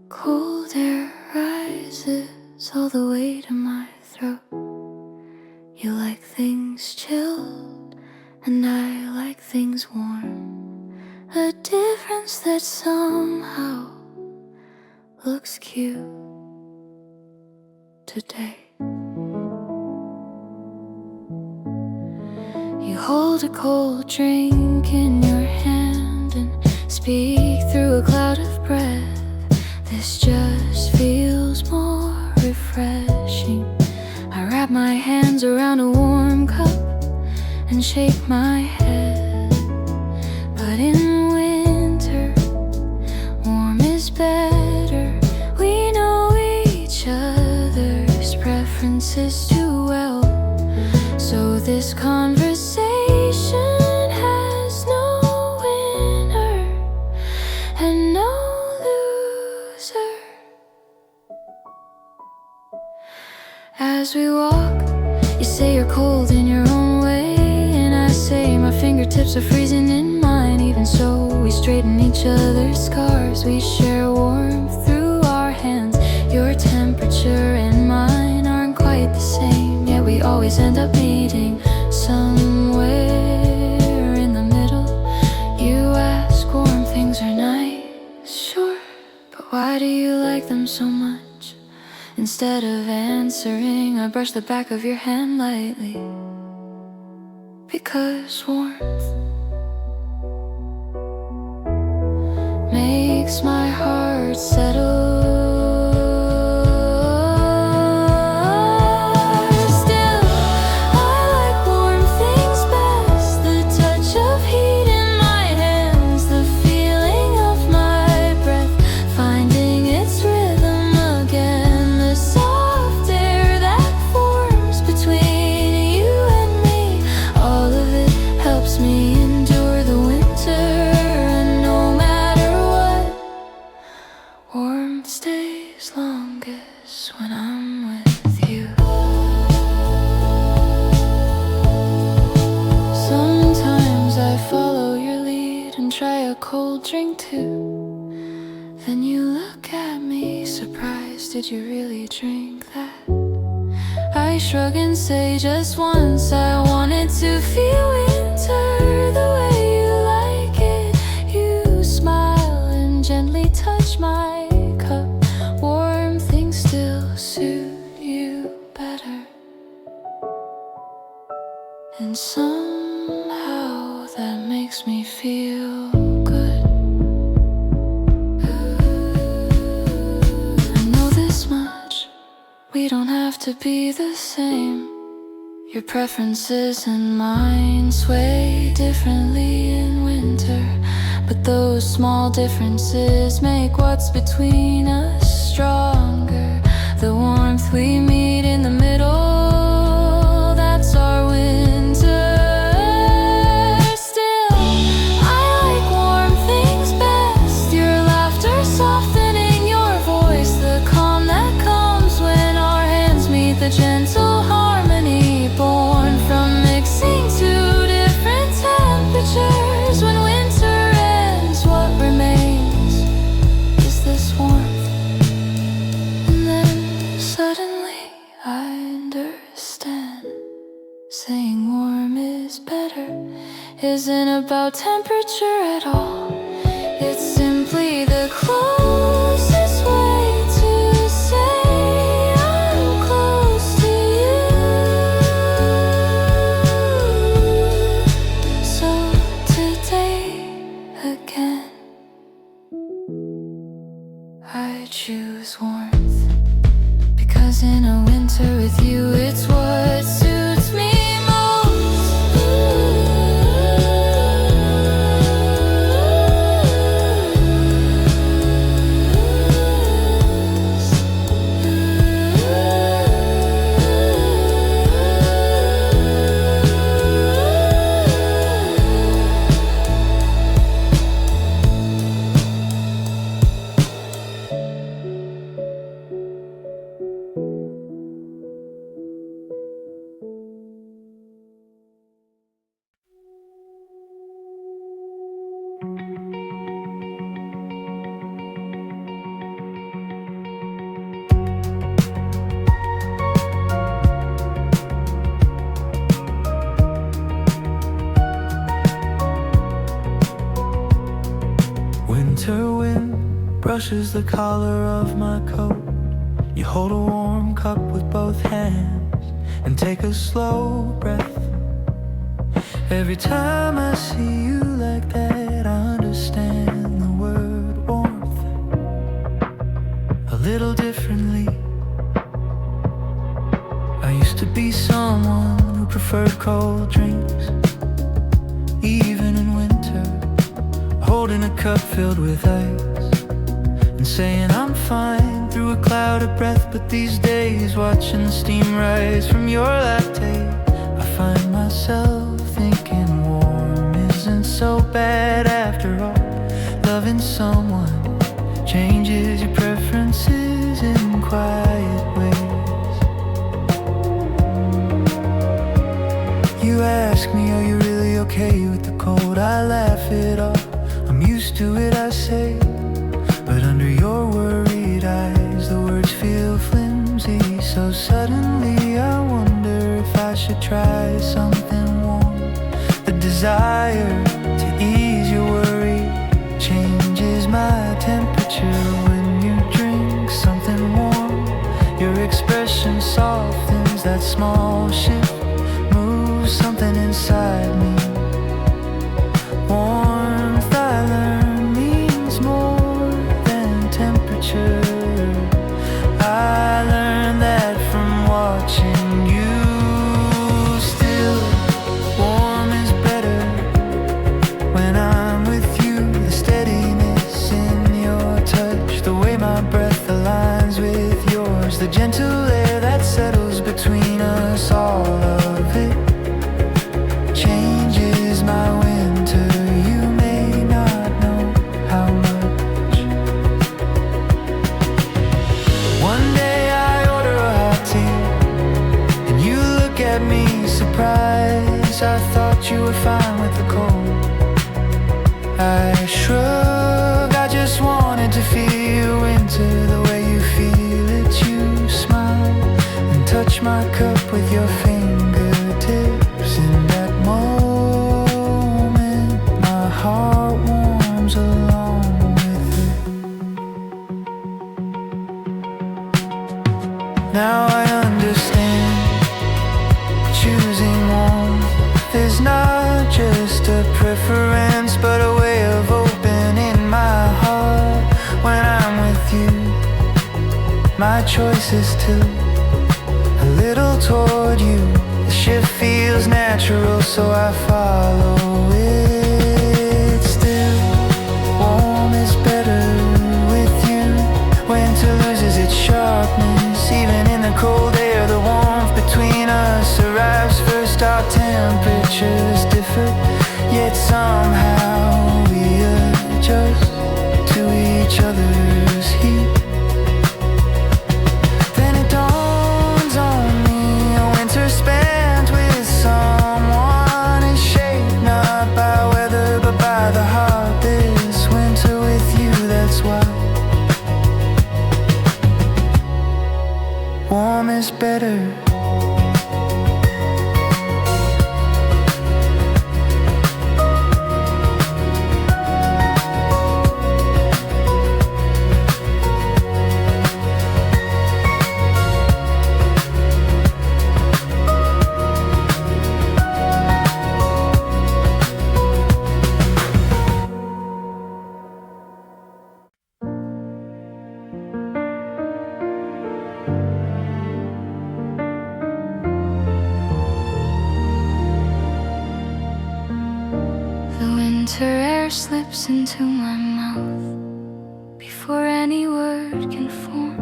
S1: Cold air rises all the way to my throat. You like things chilled, and I like things warm. A difference that somehow looks cute today. You hold a cold drink in your hand and speak through a cloud of breath. This just feels more refreshing. I wrap my hands around a warm cup and shake my head. But in winter, warm is better. We know each other's preferences too well. So this conversation has no winner and no loser. As we walk, you say you're cold in your own way, and I say my fingertips are freezing in mine. Even so, we straighten each other's scars. We share warmth through our hands. Your temperature and mine aren't quite the same, yet we always end up meeting somewhere in the middle. You ask, warm things are nice, sure, but why do you like them so much? Instead of answering, I brush the back of your hand lightly, because warmth makes my heart settle. Still, I like warm things best. The touch of heat in my hands, the feeling of my breath finding its rhythm again. The soft air that forms between you and me, all of it helps me endure the winter. And no matter what, warmth stays longest when I'm with you. Sometimes I follow your lead and try a cold drink too. Then you look at me surprised, did you really drink that? I shrug and say just once I wanted to feel winter the way you like it. You smile and gently touch somehow that makes me feel good. I know this much, we don't have to be the same. Your preferences and mine sway differently in winter, but those small differences make what's between us stronger. The warmth we meet in the middle, that's our winter. Still, I like warm things best. Your laughter softening your voice, the calm that comes when our hands meet, the gentle harmony born from mixing two different temperatures. When winter ends, what remains is this warmth. And then suddenly I understand, saying warm is better isn't about temperature at all. It's simply the closest way to say I'm close to you. So today again, I choose warmth, because in a winter with you it's what suits me
S2: Winter wind brushes the collar of my coat. You hold a warm cup with both hands and take a slow breath. Every time I see you like that, I understand the word warmth a little differently. I used to be someone who preferred cold drinks, even in winter, holding a cup filled with ice and saying I'm fine through a cloud of breath. But these days, watching the steam rise from your latte, I find myself thinking warm isn't so bad after all. Loving someone changes your preferences in quiet ways. You ask me, are you really okay with the cold? I laugh it off, I'm used to it, I say. But under your worried eyes, the words feel flimsy. So suddenly I wonder if I should try something warm. The desire to ease your worry changes my temperature. When you drink something warm, your expression softens. That small shift moves something inside me. Warmth, I learn, means more than temperature. I learned that from watching you. Still, warm is better when I'm with you. The steadiness in your touch, the way my breath aligns with yours, the gentle air that settles between us, all of it changes my winter. You may not know how much. One day I order a hot tea and you look at me surprised. I thought you were fine with the cold. I shrug, I just wanted to feel winter the way you feel it. You smile and touch my cup with your fingertips. In that moment, my heart warms along with it. Now I understand, choosing warmth is not just a preference, but a way of opening my heart. When I'm with you, my choice is to a little toward you. The shift feels natural, so I follow it. Still, warm is better with you. Winter loses its sharpness. Even in the cold air, the warmth between us arrives first. Our temperatures differ, yet somehow we adjust to each other's heat. Then it dawns on me, a winter spent with someone is shaped not by weather but by the heart. This winter with you, that's why warm is better.
S1: Winter air slips into my mouth before any word can form,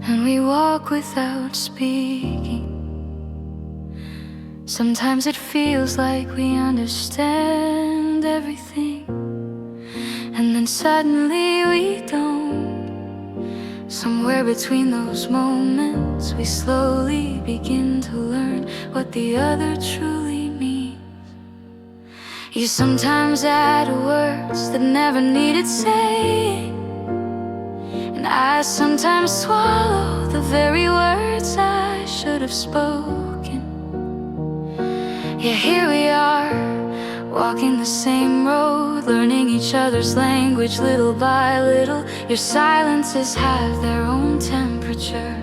S1: and we walk without speaking. Sometimes it feels like we understand everything, and then suddenly we don't. Somewhere between those moments, we slowly begin to learn what the other truly means. You sometimes add words that never needed saying, and I sometimes swallow the very words I should have spoken. Yeah, here we are, walking the same road, learning each other's language little by little. Your silences have their own temperature,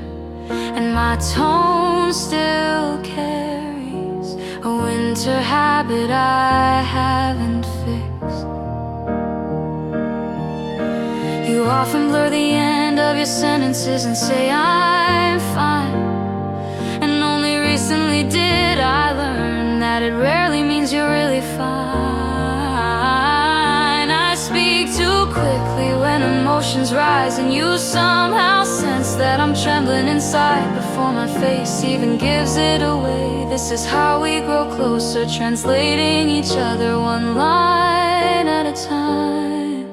S1: and my tone still carries a winter habit I haven't fixed. You often blur the end of your sentences and say I'm fine, and only recently did I learn that it rarely means you're really fine. I speak too quickly when emotions rise, and you somehow sense that I'm trembling inside before my face even gives it away. This is how we grow closer, translating each other one line at a time.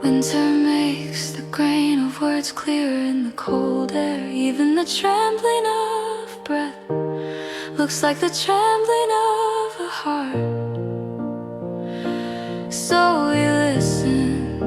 S1: Winter makes the grain of words clearer in the cold air. Even the trembling of breath looks like the trembling of a heart. So we listen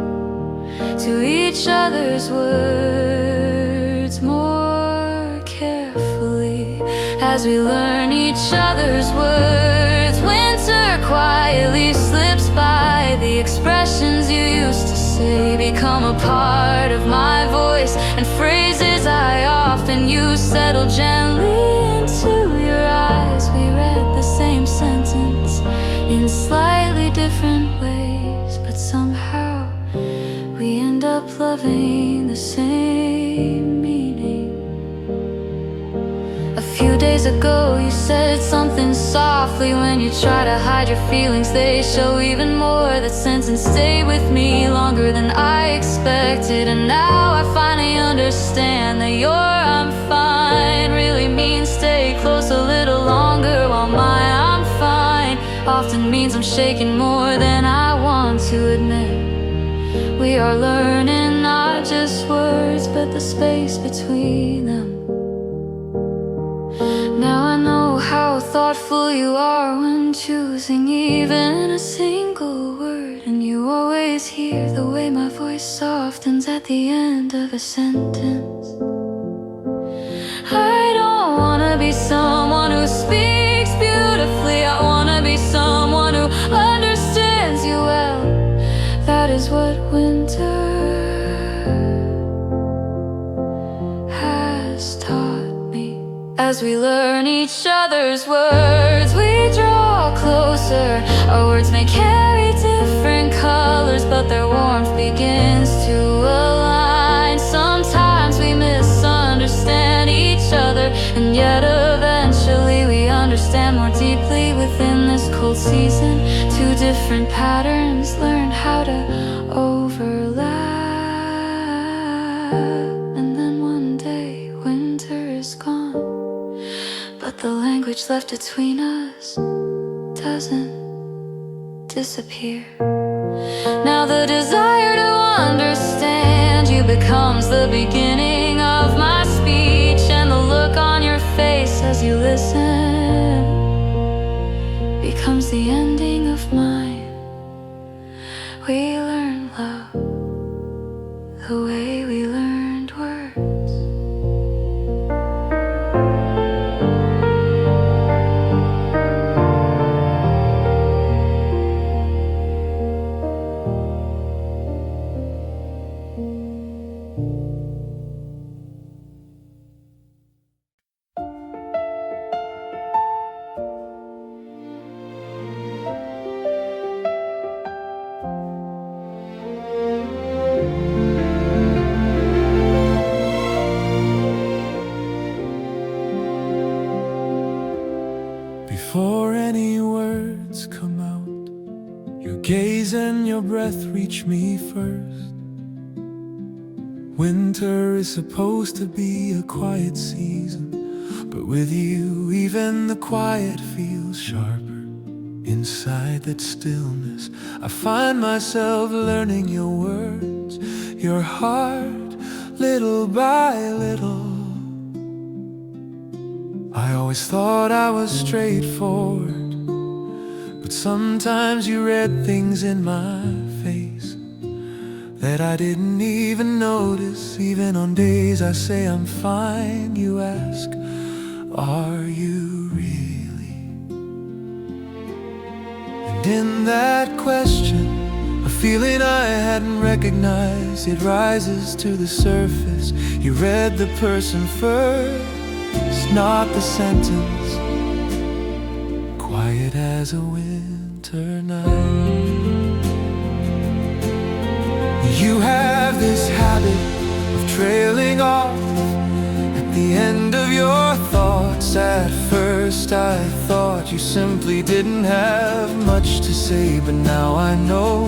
S1: to each other's words more carefully as we learn each other's words. Winter quietly slips by. The expressions you used to say become a part of my voice, and phrases I often use settle gently into your eyes. We read the same sentence in slightly different ways, but somehow we end up loving the same meaning. A few days ago you said something softly. When you try to hide your feelings, they show even more. That sentence stayed with me longer than I expected, and now I finally understand that your I'm fine really means stay close a little longer, while my I'm fine often means I'm shaking more than I want to admit. We are learning not just words, but the space between them. Now I know how thoughtful you are when choosing even a single word, and you always hear the way my voice softens at the end of a sentence. I don't wanna be someone who speaks beautifully. I wanna be someone who understands you well. That is what winter has taught me. As we learn each each other's words. We draw closer. Our words may carry different colors, but their warmth begins to align. Sometimes we misunderstand each other, and yet eventually we understand more deeply. Within this cold season, two different patterns learn how to overlap. And then one day winter is gone, but the language left between us doesn't disappear. Now the desire to understand you becomes the beginning of my speech, and the look on your face as you listen becomes the ending of mine. We learn love the way we learned words.
S2: Before any words come out, your gaze and your breath reach me first. Winter is supposed to be a quiet season, but with you even the quiet feels sharper. Inside that stillness, I find myself learning your words, your heart, little by little. I always thought I was straightforward, but sometimes you read things in my face that I didn't even notice. Even on days I say I'm fine, you ask, are you really? And in that question, a feeling I hadn't recognized, it rises to the surface. You read the person first, not the sentence. Quiet as a winter night. You have this habit of trailing off at the end of your thoughts. At first I thought you simply didn't have much to say, but now I know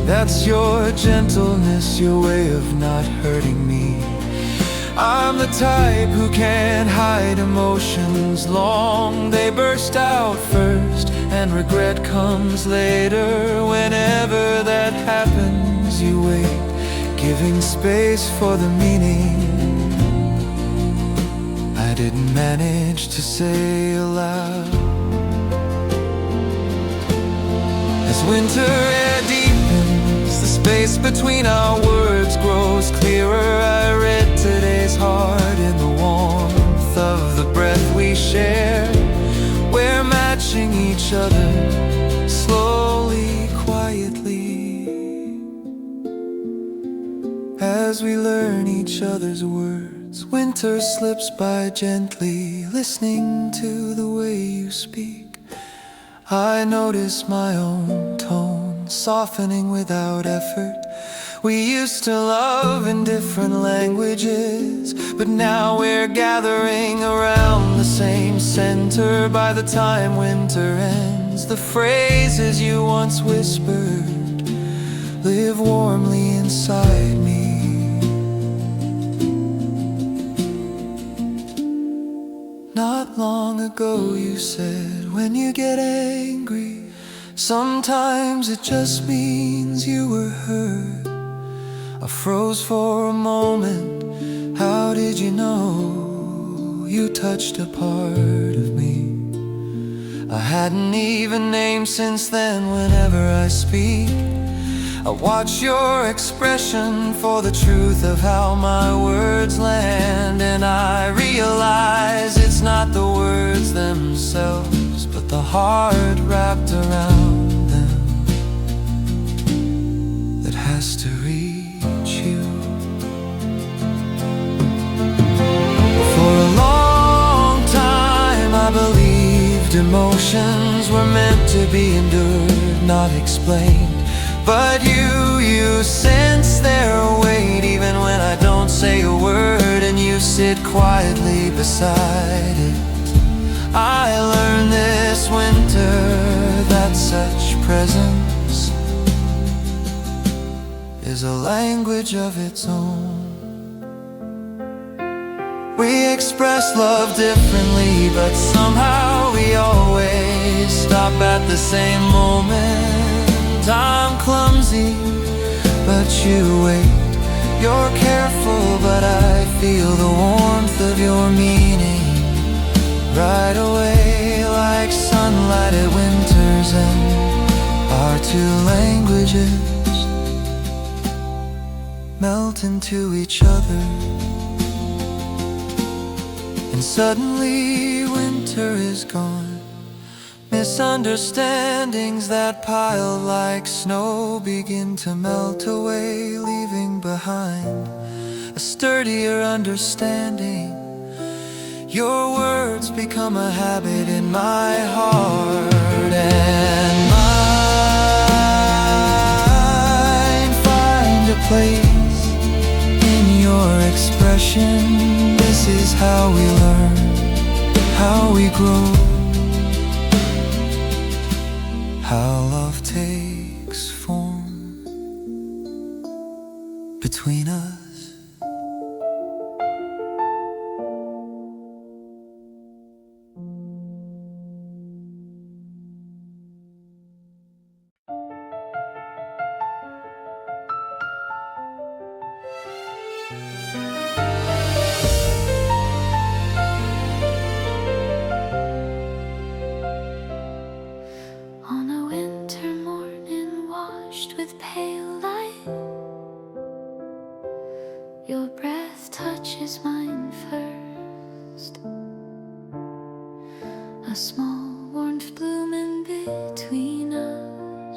S2: that's your gentleness, your way of not hurting me. I'm the type who can't hide emotions long. They burst out first and regret comes later. Whenever that happens, you wait, giving space for the meaning I didn't manage to say aloud. As winter air deepens, the space between our words grows clearer. I read today's heart in the warmth of the breath we share. We're matching each other slowly, quietly, as we learn each other's words. Winter slips by gently, listening to the way you speak. I notice my own tone softening without effort. We used to love in different languages, but now we're gathering around the same center. By the time winter ends, the phrases you once whispered live warmly inside me. Not long ago you said, when you get angry, sometimes it just means you were hurt. I froze for a moment. How did you know? You touched a part of me I hadn't even named since then. Whenever I speak, I watch your expression for the truth of how my words land. And I realize it's not the words themselves, but the heart wrapped around them that has to reach you. For a long time emotions were meant to be endured, not explained. But you sense their weight even when I don't say a word, and you sit quietly beside it. I learned this winter that such presence is a language of its own. We express love differently, but somehow we always stop at the same moment. I'm clumsy, but you wait. You're careful, but I feel the warmth of your meaning right away, like sunlight at winter's end. Our two languages melt into each other, and suddenly winter is gone. Misunderstandings that piled like snow begin to melt away, leaving behind a sturdier understanding. Your words become a habit in my heart, and mine find a place in your expression. This is how we learn, how we grow, how love takes form between us.
S1: On a winter morning washed with pale light, your breath touches mine first. A small warmth blooming between us,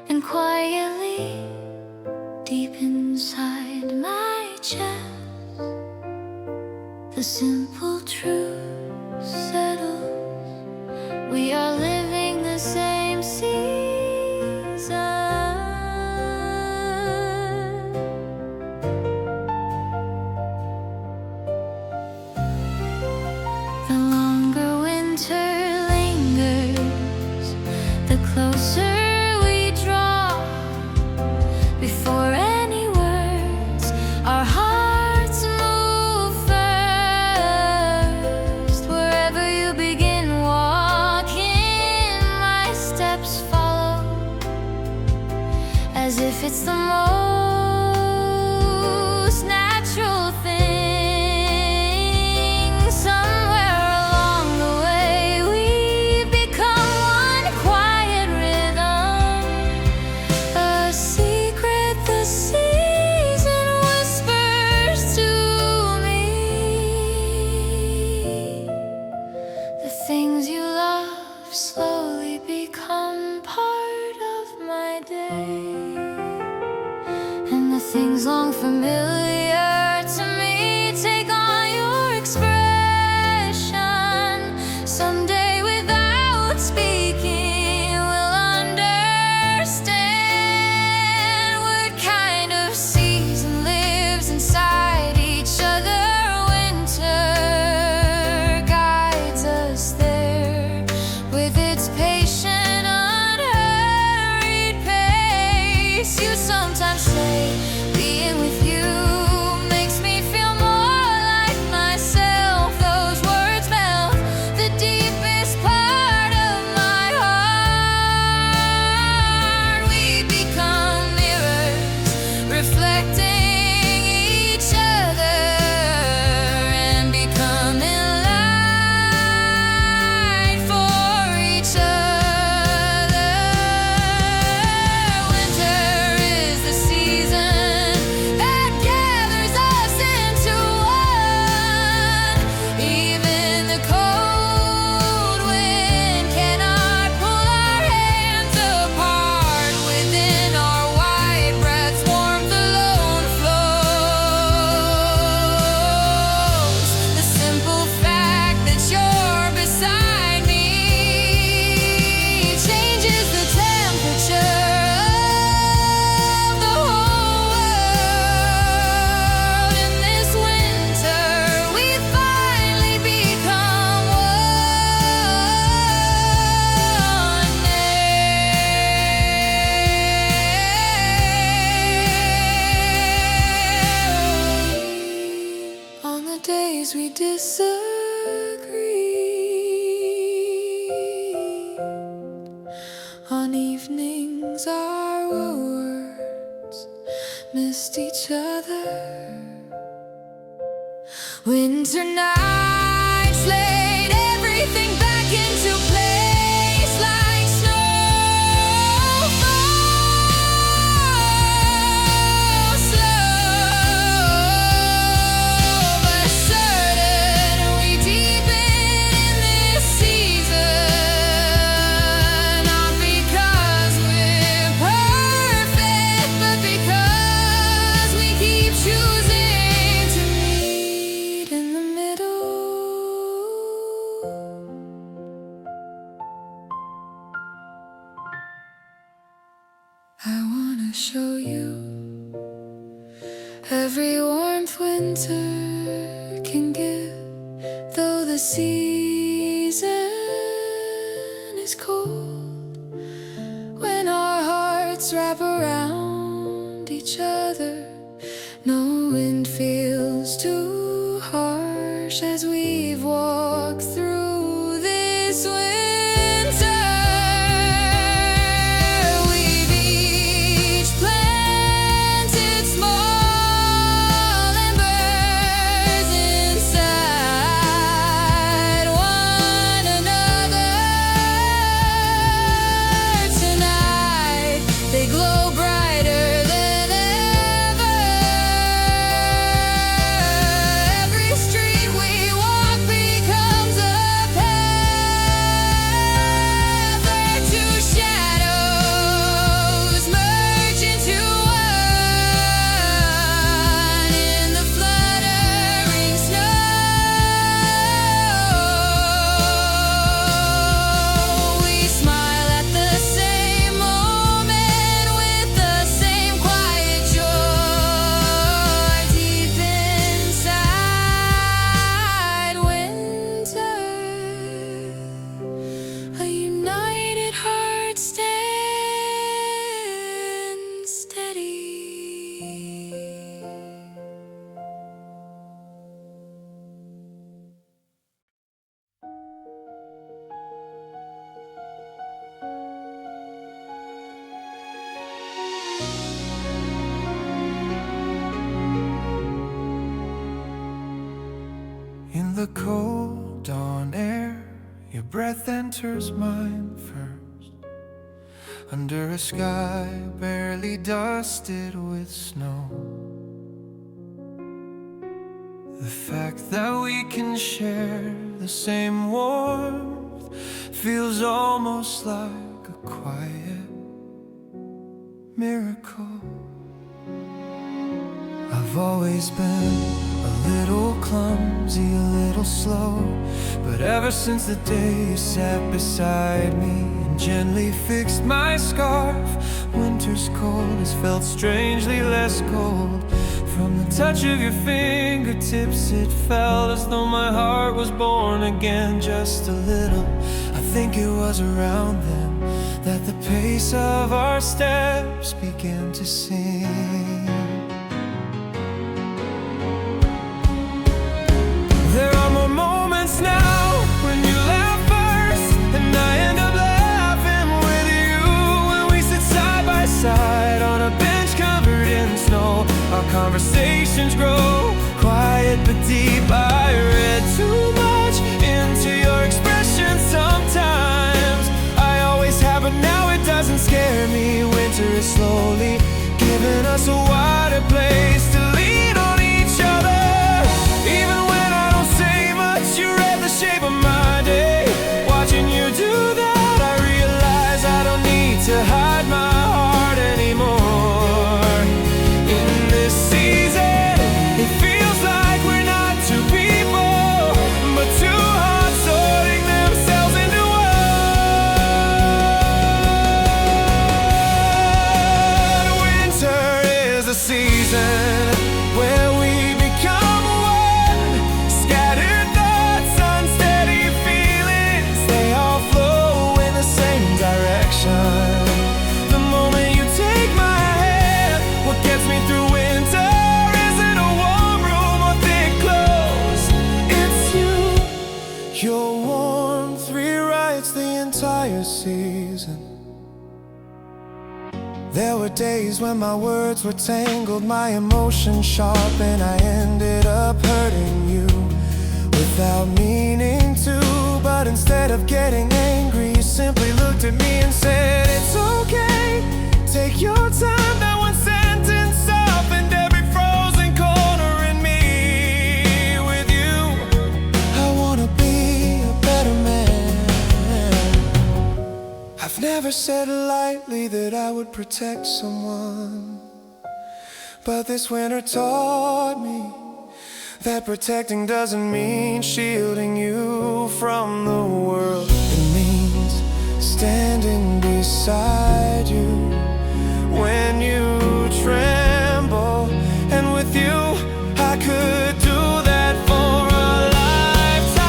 S1: and quietly, deep inside my chest, the simple truth settles. We are living the same season. The longer winter lingers, the closer we draw. Before any words, our hearts move first. Wherever you begin walking, my steps follow, as if it's the most natural thing. Somewhere along the way, we've become one quiet rhythm, a secret the season whispers to me. The things you love slowly become part of my day, and the things long familiar to me take on your expression. Someday, without speaking, we'll understand what kind of season lives inside each other. Winter guides us there with its patient, unhurried pace. You sometimes say being with you days we disagreed, on evenings our words missed each other. Winter nights laid everything back into place like snow falls slow but certain. We deepen in this season, not because we're perfect, but because we keep choosing to meet in the middle. I wanna show you every warmth winter can give, though the season is cold. When our hearts wrap around each other, no wind feels too harsh as we've walked through this winter. We've each planted small embers inside one another. Tonight they glow brighter than ever. Every street we walk becomes a path where two shadows merge into one in the fluttering snow. We smile at the same moment with the same quiet joy deep inside winter. A united heart stands steady.
S2: In the cold dawn air, your breath enters mine first. Under a sky barely dusted with snow, the fact that we can share the same warmth feels almost like a quiet miracle. I've always been a little clumsy, a little slow, but ever since the day you sat beside me and gently fixed my scarf, winter's cold has felt strangely less cold. From the touch of your fingertips, it felt as though my heart was born again just a little. I think it was around then that the pace of our steps began to sing. There are more moments now when you laugh first, and I end up laughing with you when we sit side by side on a bench covered in snow. Our conversations grow quiet but deep. I read too much into your expression sometimes. I always have, but now it doesn't scare me. Winter is slowly giving us a wider place to lean on each other. Even when I don't say much, you read the shape of my day. Watching you do that, I realize I don't need to hide my heart anymore. In this season, it feels like we're not two people, but two hearts sorting themselves into one. Winter is a season where we become one. Scattered thoughts, unsteady feelings, they all flow in the same direction. The moment you take my hand, what gets me through winter isn't a warm room or thick clothes. were days when my words were tangled, my emotions sharp, and I ended up hurting you without meaning to. But instead of getting angry, you simply looked at me and said, it's okay, take your time. That one sentence softened every frozen corner in me. With you, I wanna be a better man. I've never said lightly that I would protect someone, but this winter taught me that protecting doesn't mean shielding you from the world. It means standing beside you when you tremble. And with you, I could do that for a lifetime.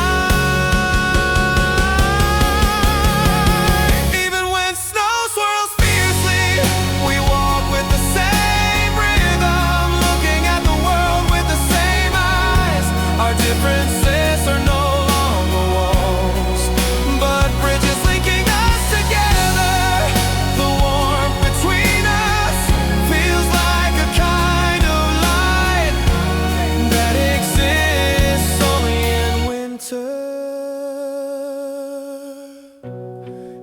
S2: Even when snow swirls fiercely, we walk with the same rhythm, looking at the world with the same eyes. Our differences are no longer walls, but bridges linking us together. The warmth between us feels like a kind of light that exists only in winter.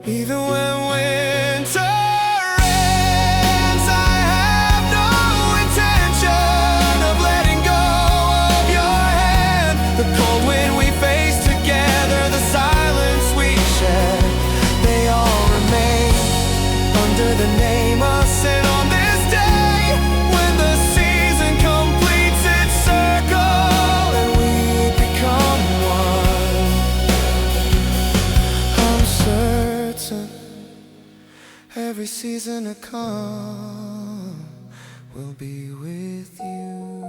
S2: Even when winter ends, I have no intention of letting go of your hand. The cold wind we face together, the silence we share, they all remain under the name us. And on this day, when the season completes its circle and we become one, I'm certain every season to come will be with you.